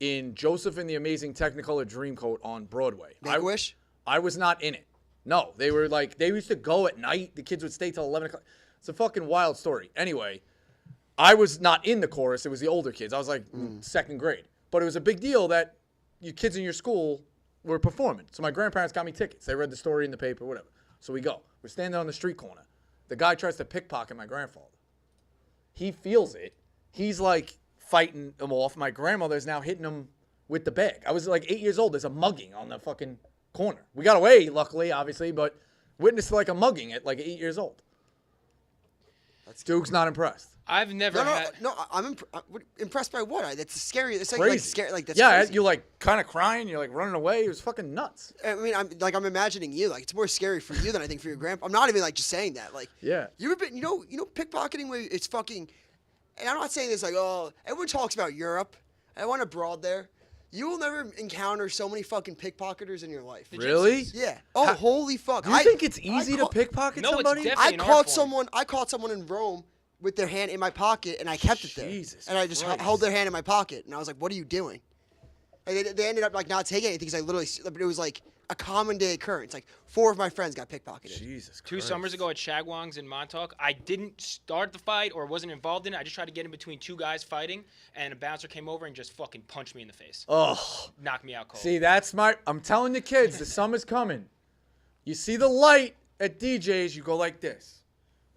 in Joseph and the Amazing Technicolor Dreamcoat on Broadway. Make-A-Wish? I was not in it. No, they were like, they used to go at night. The kids would stay till 11 o'clock. It's a fucking wild story. Anyway, I was not in the chorus. It was the older kids. I was like second grade. But it was a big deal that you kids in your school were performing. So my grandparents got me tickets. They read the story in the paper, whatever. So we go. We're standing on the street corner. The guy tries to pickpocket my grandfather. He feels it. He's like fighting him off. My grandmother's now hitting him with the bag. I was like 8 years old. There's a mugging on the fucking corner. We got away, luckily, obviously, but witnessed like a mugging at like 8 years old. Duke's not impressed. I've never had. No, I'm impressed by what? That's scary. It's Crazy. like scary. Like that's yeah, crazy. you're like kind of crying. You're like running away. It was fucking nuts. I mean, I'm imagining you. Like it's more scary for you than I think for your grandpa. I'm not even like just saying that. Like yeah, you ever been? You know, pickpocketing where it's fucking. And I'm not saying this like everyone talks about Europe. I went abroad there. You will never encounter so many fucking pickpocketers in your life. Really? Yeah. Oh, holy fuck! You think it's easy to pickpocket somebody? It's I caught someone in Rome with their hand in my pocket, and I kept it there. Jesus and I just held their hand in my pocket, and I was like, "What are you doing?" Like, they ended up like not taking anything because I literally, but it was like a common day occurrence. Like 4 of my friends got pickpocketed. Jesus Christ. 2 summers ago at Shagwong's in Montauk, I didn't start the fight or wasn't involved in it. I just tried to get in between 2 guys fighting, and a bouncer came over and just fucking punched me in the face. Oh. Knocked me out cold. See, I'm telling the kids, the summer's coming. You see the light at DJ's, you go like this.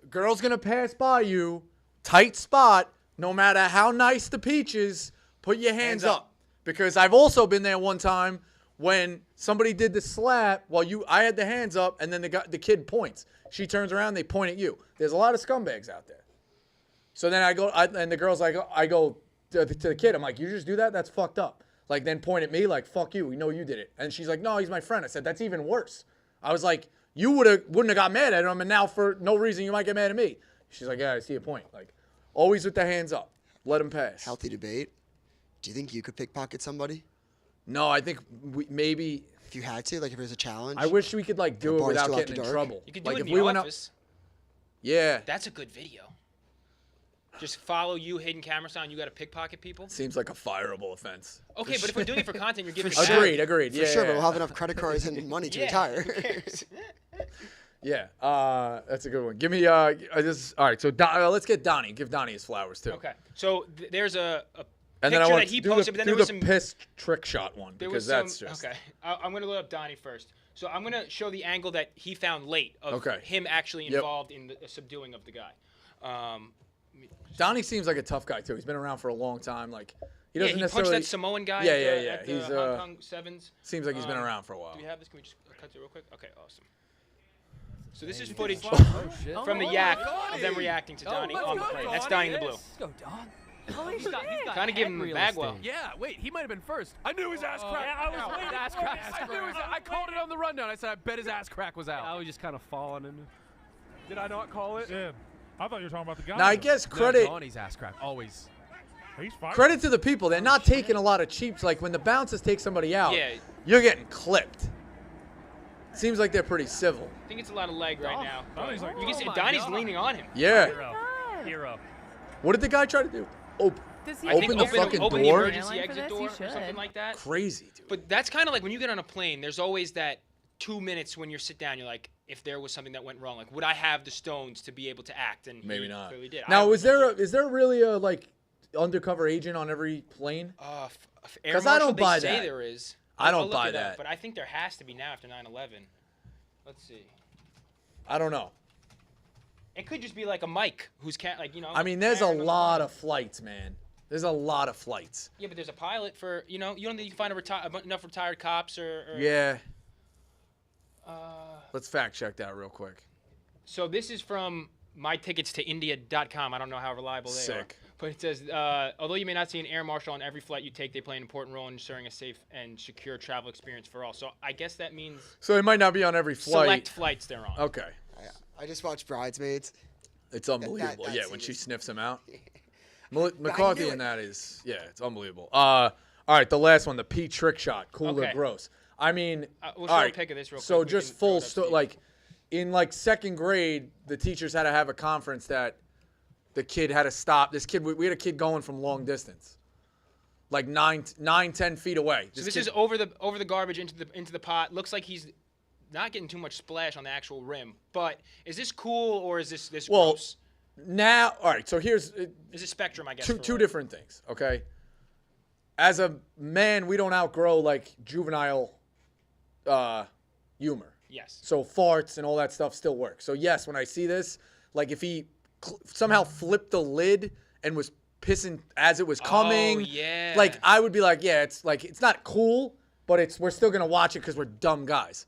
A girl's going to pass by you, tight spot, no matter how nice the peach is, put your hands up. Because I've also been there one time when somebody did the slap while I had the hands up, and then the kid points. She turns around, they point at you. There's a lot of scumbags out there. So then and the girl's like, I go to the kid, I'm like, you just do that? That's fucked up. Like, then point at me like, fuck you, we know you did it. And she's like, no, he's my friend. I said, that's even worse. I was like, you wouldn't have got mad at him, and now for no reason you might get mad at me. She's like, yeah, I see your point. Like, always with the hands up. Let him pass. Healthy debate. Do you think you could pickpocket somebody? No, I think maybe if you had to, like if there's a challenge. I wish we could like do it without getting in trouble. You could do like it in if the we office. Yeah. That's a good video. just follow you, hidden camera style, and you got to pickpocket people? Seems like a fireable offense. Okay, but if we're doing it for content, you're giving Agreed. For sure, but we'll have enough credit cards and money to retire. Yeah, that's a good one. Give me this. All right, so let's get Donnie. Give Donnie his flowers too. Okay, so there's a And picture then I want that he to posted, but then there was some piss trick shot one there because was some, that's just okay. I'm gonna load up Donnie first. So I'm gonna show the angle that he found late of him actually involved in the subduing of the guy. Donnie seems like a tough guy too. He's been around for a long time. Like he doesn't he necessarily. punched that Samoan guy. Yeah. At the He's Hong Kong Sevens. Seems like he's been around for a while. Do we have this? Can we just cut to it real quick? Okay, awesome. So this is footage shit. from the yak of them reacting to Donnie on the plane. That's Donnie in the blue. Let's go, Don. Kind of give him the bag well. Yeah, wait, he might have been first. I knew his ass crack. Yeah, I was waiting. Ass crack. I called it on the rundown. I said, I bet his ass crack was out. I was just kind of falling into. Did I not call it? Yeah. I thought you were talking about the guy. Now I guess credit. Donnie's ass crack always. He's fine. Credit to the people. They're not taking a lot of cheaps. Like when the bouncers take somebody out, you're getting clipped. Seems like they're pretty civil. I think it's a lot of leg right now. Donnie's like, You can see Donnie's leaning on him. Yeah. Hero. What did the guy try to do? Open the fucking open the door? emergency exit door or something like that. Crazy, dude. But that's kind of like when you get on a plane, there's always that 2 minutes when you sit down, you're like, if there was something that went wrong, like, would I have the stones to be able to act? And Maybe he not. clearly did. Now, is there really a like undercover agent on every plane? Because I don't buy they say that. there is. I I'll don't look buy it up, that. but I think there has to be now after 9/11. Let's see. I don't know. It could just be like a Mike who's like, you know. I mean, there's a lot of flights, man. There's a lot of flights. Yeah, but there's a pilot for, you know, you don't think you can find enough retired cops or Yeah. Let's fact check that real quick. So this is from myticketstoindia.com. I don't know how reliable they are. Sick. But it says, although you may not see an air marshal on every flight you take, they play an important role in ensuring a safe and secure travel experience for all. So I guess that means So it might not be on every flight. select flights they're on. Okay. I just watched Bridesmaids. It's unbelievable. that Yeah, scene when she is- sniffs him out. McCarthy knew in it. that is, yeah, it's unbelievable. All right, the last one, the P trick shot, cool or Okay. gross. I mean, We'll all show a right, pic of this real so quick. We just can throw full it up to story, you. like in like second grade, the teachers had to have a conference that the kid had to stop. This kid, we had a kid going from long distance, like 10 feet away. So this kid- is over the garbage into the pot. Looks like he's not getting too much splash on the actual rim. But is this cool or is this well, gross? now, all right. So here's Is it spectrum? I guess. two different things. Okay. As a man, we don't outgrow like juvenile humor. Yes. So farts and all that stuff still works. So yes, when I see this, like if he somehow flipped the lid and was pissing as it was coming, yeah. like I would be like, yeah, it's like it's not cool, but we're still gonna watch it because we're dumb guys.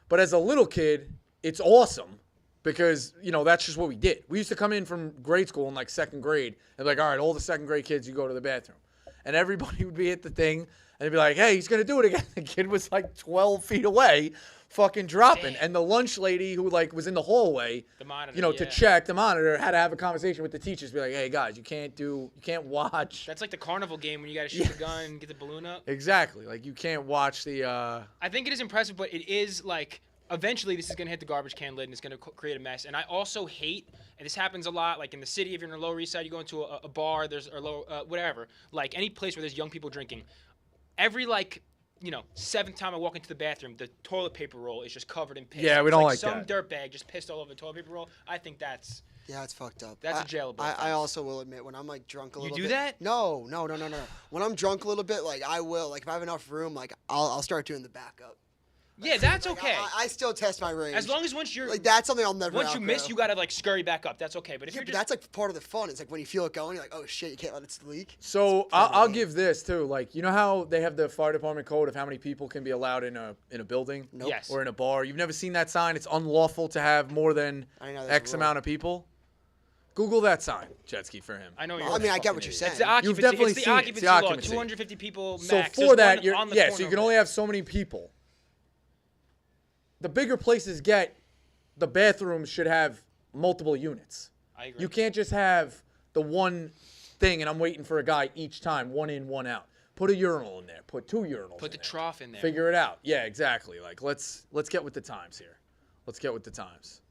But as a little kid, it's awesome because you know that's just what we did. We used to come in from grade school in like second grade and be like, all right, all the second grade kids, you go to the bathroom, and everybody would be at the thing and they'd be like, hey, he's gonna do it again. The kid was like 12 feet away, fucking dropping, and the lunch lady who like was in the hallway, The monitor, you know, to yeah. check the monitor, had to have a conversation with the teachers, be like, hey guys, you can't watch. That's like the carnival game when you got to shoot the gun and get the balloon up. Exactly, like you can't watch the. I think it is impressive, but it is like eventually this is going to hit the garbage can lid and it's going to create a mess. And I also hate, and this happens a lot, like in the city, if you're in the Lower East Side, you go into a bar, whatever, like any place where there's young people drinking. Every like, you know, seventh time I walk into the bathroom, the toilet paper roll is just covered in piss. Yeah, we It's don't like like some that. dirtbag just pissed all over the toilet paper roll. I think that's Yeah, it's fucked up. That's a jailable I offense. also will admit when I'm like drunk a little bit. do that? No. When I'm drunk a little bit, like I will. Like if I have enough room, like I'll start doing the backup. yeah, that's Like, okay. I still test my range. As long as once you're like that's something I'll never. once you miss, outgrow. you gotta like scurry back up. That's okay. But if Yeah, you're but just that's like part of the fun. It's like when you feel it going, you're like, oh shit, you can't let it leak. So I'll give this too. Like you know how they have the fire department code of how many people can be allowed in a building, Nope. Yes. or in a bar. You've never seen that sign. It's unlawful to have more than I know there's a X rule. amount of people. Google that sign, jet ski for him. I know Well, you're. I mean, I get what you're saying. It's the occupancy. You've definitely it's the seen it. It's occupancy the law. occupancy. 250 people So max. for There's that, one you're on the so corner you can over only there. have so many people. The bigger places get, the bathrooms should have multiple units. I agree. You can't just have the one thing and I'm waiting for a guy each time, one in, one out. Put a urinal in there. Put 2 urinals. Put the in there. trough in there. Figure it out. Yeah, exactly. Like let's get with the times here. Let's get with the times.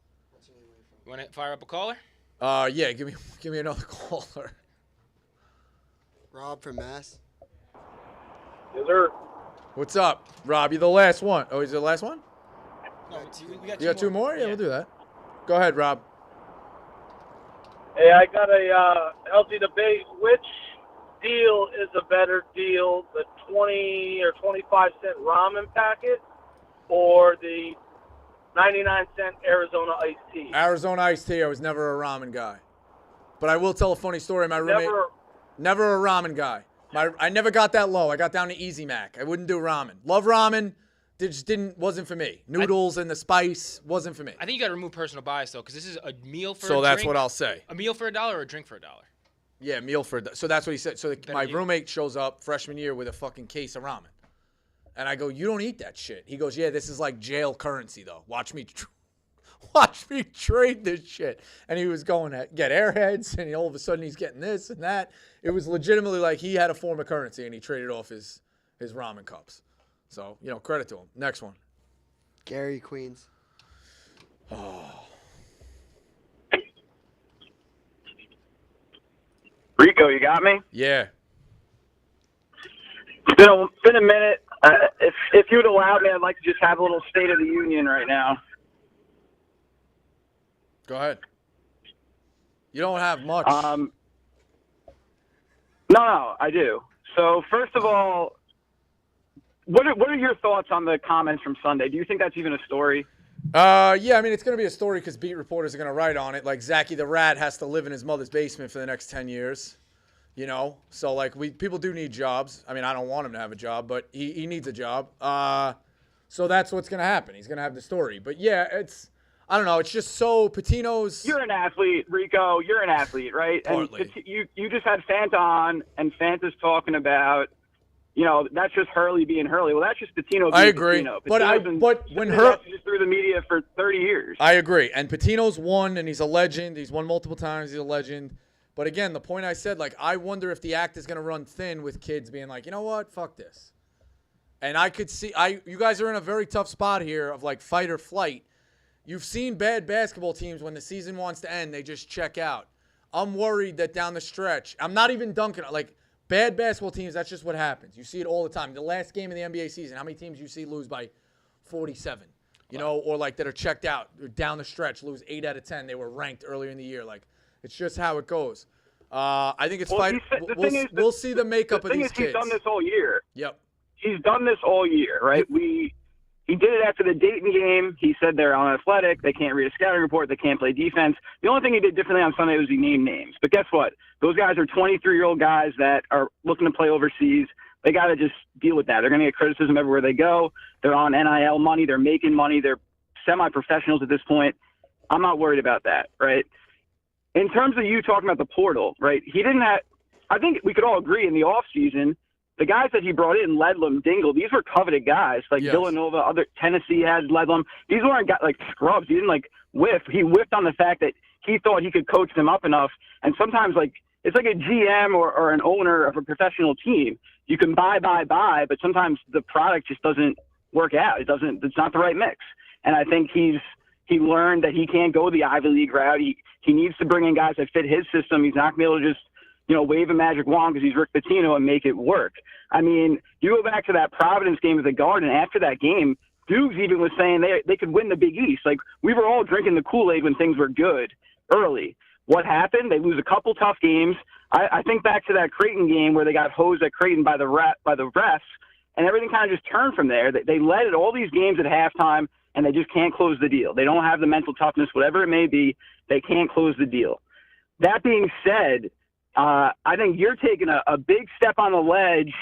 You want to fire up a caller? Yeah, give me another caller. Rob from Mass. Yes, sir. What's up, Rob? You the last one. Oh, is it the last one? No, we got You got two more? Yeah, we'll do that. Go ahead, Rob. Hey, I got a healthy debate. Which deal is a better deal, the 20 or 25-cent ramen packet or the 99-cent Arizona iced tea? Arizona iced tea. I was never a ramen guy. But I will tell a funny story. My roommate, never a ramen guy. I never got that low. I got down to Easy Mac. I wouldn't do ramen. Love ramen. It just wasn't for me. Noodles and the spice wasn't for me. I think you got to remove personal bias, though, because this is a meal for a So drink. that's what I'll say. A meal for $1 or a drink for $1? Yeah, meal for – so that's what he said. So my roommate shows up freshman year with a fucking case of ramen. And I go, you don't eat that shit. He goes, yeah, this is like jail currency, though. Watch me trade this shit. And he was going to get Airheads, and all of a sudden he's getting this and that. It was legitimately like he had a form of currency, and he traded off his ramen cups. So, credit to him. Next one. Gary, Queens. Oh. Rico, you got me? Yeah. It's been a minute. If you would allow me, I'd like to just have a little State of the Union right now. Go ahead. You don't have much. No, I do. So, first of all, what are your thoughts on the comments from Sunday? Do you think that's even a story? Yeah, I mean, it's going to be a story because beat reporters are going to write on it. Like, Zachy the Rat has to live in his mother's basement for the next 10 years. So, like, people do need jobs. I mean, I don't want him to have a job, but he needs a job. So that's what's going to happen. He's going to have the story. But, yeah, I don't know. It's just so Patino's. You're an athlete, Rico. You're an athlete, right? Partly. And you just had Fanta on, and Fanta's talking about, that's just Hurley being Hurley. Well, that's just Patino being I agree. Patino. But when just through the media for 30 years. I agree. And Patino's won, and he's a legend. He's won multiple times. He's a legend. But again, the point I said, like, I wonder if the act is going to run thin with kids being like, you know what? Fuck this. And I could see you guys are in a very tough spot here of like fight or flight. You've seen bad basketball teams when the season wants to end, they just check out. I'm worried that down the stretch, I'm not even dunking. Like, bad basketball teams, that's just what happens. You see it all the time. The last game of the NBA season, how many teams you see lose by 47? Or like that are checked out down the stretch, lose 8 out of 10. They were ranked earlier in the year. Like, it's just how it goes. I think it's fight. We'll see the makeup of these kids. He's done this all year. Yep. He's done this all year, right? He did it after the Dayton game. He said they're unathletic. They can't read a scouting report. They can't play defense. The only thing he did differently on Sunday was he named names. But guess what? Those guys are 23-year-old guys that are looking to play overseas. They got to just deal with that. They're going to get criticism everywhere they go. They're on NIL money. They're making money. They're semi-professionals at this point. I'm not worried about that, right? In terms of you talking about the portal, right, I think we could all agree in the offseason, the guys that he brought in, Ledlam, Dingle, these were coveted guys. Like Villanova, Tennessee had Ledlam. These weren't like scrubs. He didn't whiff. He whiffed on the fact that he thought he could coach them up enough. And sometimes it's like a GM or an owner of a professional team. You can buy, but sometimes the product just doesn't work out. It's not the right mix. And I think he learned that he can't go the Ivy League route. He needs to bring in guys that fit his system. He's not going to be able to just wave a magic wand because he's Rick Pitino and make it work. I mean, you go back to that Providence game at the Garden. After that game, Dukes even was saying they could win the Big East. Like, we were all drinking the Kool-Aid when things were good early. What happened? They lose a couple tough games. I think back to that Creighton game where they got hosed at Creighton by the refs, and everything kind of just turned from there. They led at all these games at halftime, and they just can't close the deal. They don't have the mental toughness, whatever it may be. They can't close the deal. That being said, I think you're taking a big step on the ledge,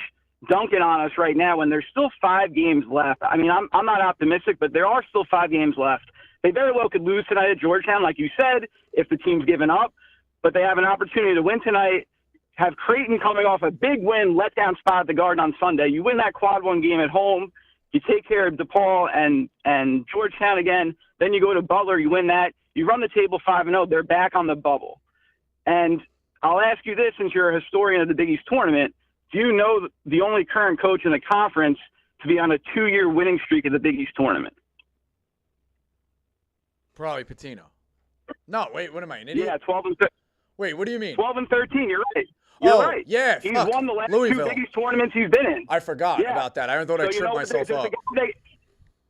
dunking on us right now when there's still 5 games left. I mean, I'm not optimistic, but there are still 5 games left. They very well could lose tonight at Georgetown, like you said, if the team's given up. But they have an opportunity to win tonight, have Creighton coming off a big win, letdown spot at the Garden on Sunday. You win that quad 1 game at home. You take care of DePaul and Georgetown again. Then you go to Butler. You win that. You run the table 5-0. They're back on the bubble. And I'll ask you this, since you're a historian of the Big East tournament, do you know the only current coach in the conference to be on a 2-year winning streak at the Big East tournament? Probably Pitino. No, wait, what am I, an idiot? Yeah, 12 and Wait, what do you mean? 12 and 13. You're right. You're right. Yeah, He's fuck. won the last Louisville. two biggest tournaments he's been in. I forgot Yeah. about that. I thought I So, tripped myself up.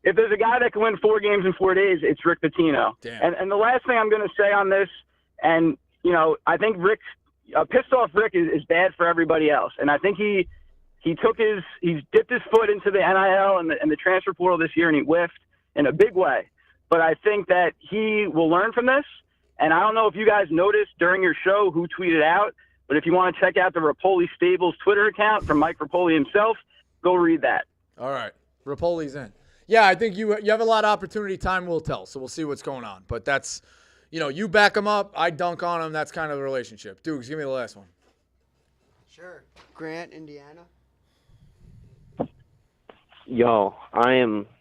If there's a guy that can win 4 games in 4 days, it's Rick Pitino. Damn. And the last thing I'm going to say on this, and I think pissed off Rick is bad for everybody else. And I think he's dipped his foot into the NIL and the transfer portal this year, and he whiffed in a big way. But I think that he will learn from this. And I don't know if you guys noticed during your show who tweeted out, but if you want to check out the Rapoli Stables Twitter account from Mike Rapoli himself, go read that. All right. Rapoli's in. Yeah, I think you have a lot of opportunity. Time will tell, so we'll see what's going on. But that's, you back him up, I dunk on him. That's kind of the relationship. Dukes, give me the last one. Sure. Grant, Indiana. Yo,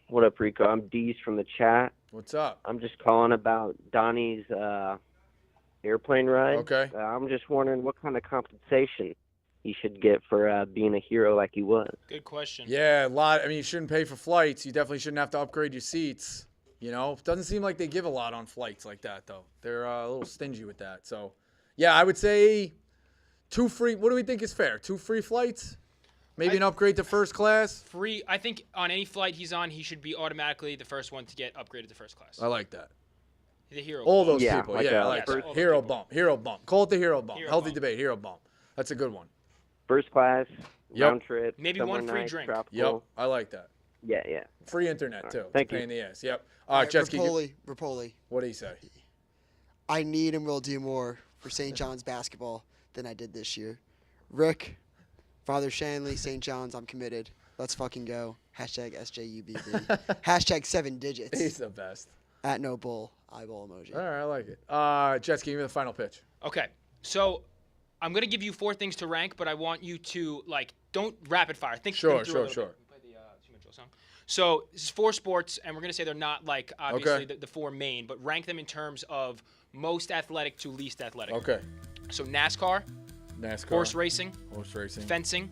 what up, Rico? I'm Deez from the chat. What's up? I'm just calling about Donnie's airplane ride. Okay. I'm just wondering what kind of compensation he should get for being a hero like he was. Good question. Yeah, a lot. I mean, you shouldn't pay for flights. You definitely shouldn't have to upgrade your seats. Doesn't seem like they give a lot on flights like that, though. They're a little stingy with that. So, yeah, I would say 2 free. What do we think is fair? 2 free flights? Maybe an upgrade to first class? Free. I think on any flight he's on, he should be automatically the first one to get upgraded to first class. I like that. The hero. All those Yeah, people. like Yeah, I a like that. first- Hero bump. Hero bump. Call it the hero bump. Hero Healthy bump. debate. Hero bump. That's a good one. First class, Yep. round trip. Maybe somewhere one free nice, drink. tropical. Yep, I like that. Yeah. Free internet, too. Thank Pain you. in the ass. Yep. All right, Jetski, Rapoli. what do you say? I need and will do more for St. John's basketball than I did this year. Rick, Father Shanley, St. John's, I'm committed. Let's fucking go. Hashtag SJUBB. Hashtag 7 digits. He's the best. At no bull. Eyeball emoji. All right, I like it. Jetski, give me the final pitch. Okay, so I'm gonna give you 4 things to rank, but I want you to don't rapid fire. Think Sure. through a little bit. Play the Human Drill song. So this is 4 sports, and we're gonna say they're not obviously Okay. the 4 main, but rank them in terms of most athletic to least athletic. Okay. So NASCAR, horse racing, fencing,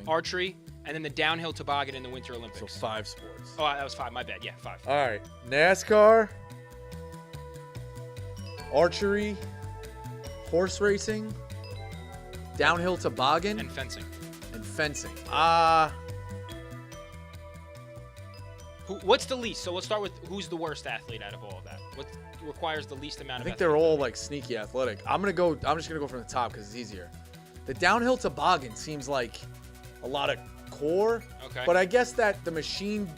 archery, and then the downhill toboggan in the Winter Olympics. So 5 sports. Oh, that was 5. My bad. Yeah, 5. All right. NASCAR, archery, horse racing, downhill toboggan, And fencing. What's the least? So let's start with who's the worst athlete out of all of that. What requires the least amount I of think athletic they're all sneaky athletic. I'm just gonna go from the top because it's easier. The downhill toboggan seems like a lot of core. Okay. But I guess that the machine.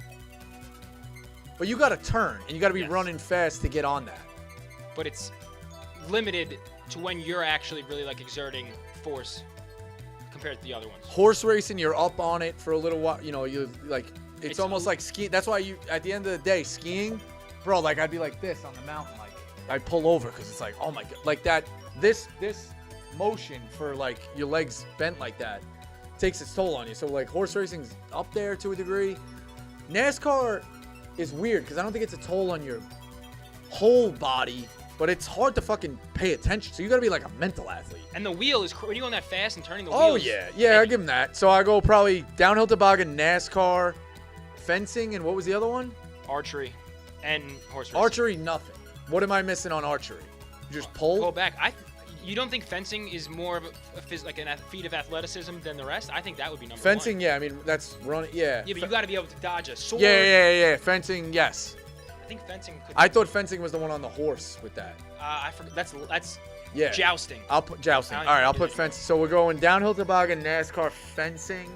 But you got to turn and you got to be running fast to get on that. But it's limited to when you're actually really exerting force compared to the other ones. Horse racing, you're up on it for a little while. You it's almost like skiing. That's why at the end of the day, skiing, bro. I'd be like this on the mountain. I'd pull over because it's oh my god, this motion for your legs bent like that takes its toll on you. So horse racing's up there to a degree. NASCAR is weird because I don't think it's a toll on your whole body, but it's hard to fucking pay attention. So you got to be like a mental athlete. And the wheel is when you're going that fast and turning the wheel. Oh yeah, I give him that. So I go probably downhill toboggan, NASCAR, fencing, and what was the other one? Archery and horse racing. Archery, nothing. What am I missing on archery? You just pull? Pull back. You don't think fencing is more of a feat of athleticism than the rest? I think that would be number fencing, 1. yeah. I mean, that's running. Yeah. Yeah, but you got to be able to dodge a sword. Yeah. Fencing, yes. I think fencing could. I thought fencing was the one on the horse with that. I forgot. That's yeah. Jousting. I'll put jousting. All right, I'll put fencing. So we're going downhill toboggan, NASCAR, fencing.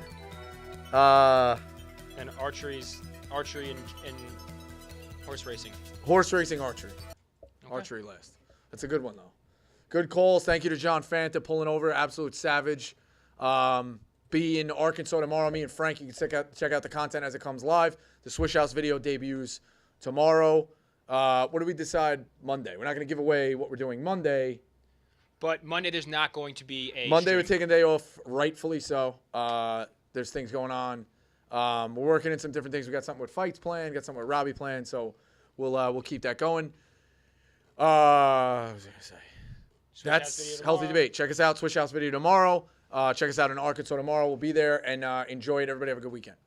And archery and horse racing. Horse racing, archery. Okay. Archery last. That's a good one though. Good calls. Thank you to John Fanta pulling over. Absolute savage. Be in Arkansas tomorrow. Me and Frank. You can check out the content as it comes live. The Swish House video debuts tomorrow. What do we decide Monday? We're not going to give away what we're doing Monday. But Monday there's not going to be a Monday stream. we're taking a day off, rightfully so. There's things going on. We're working in some different things. We got something with fights planned. Got something with Robbie planned. So we'll keep that going. What was I going to say? That's Healthy Debate. Check us out. Swish House video tomorrow. Check us out in Arkansas tomorrow. We'll be there and enjoy it. Everybody have a good weekend.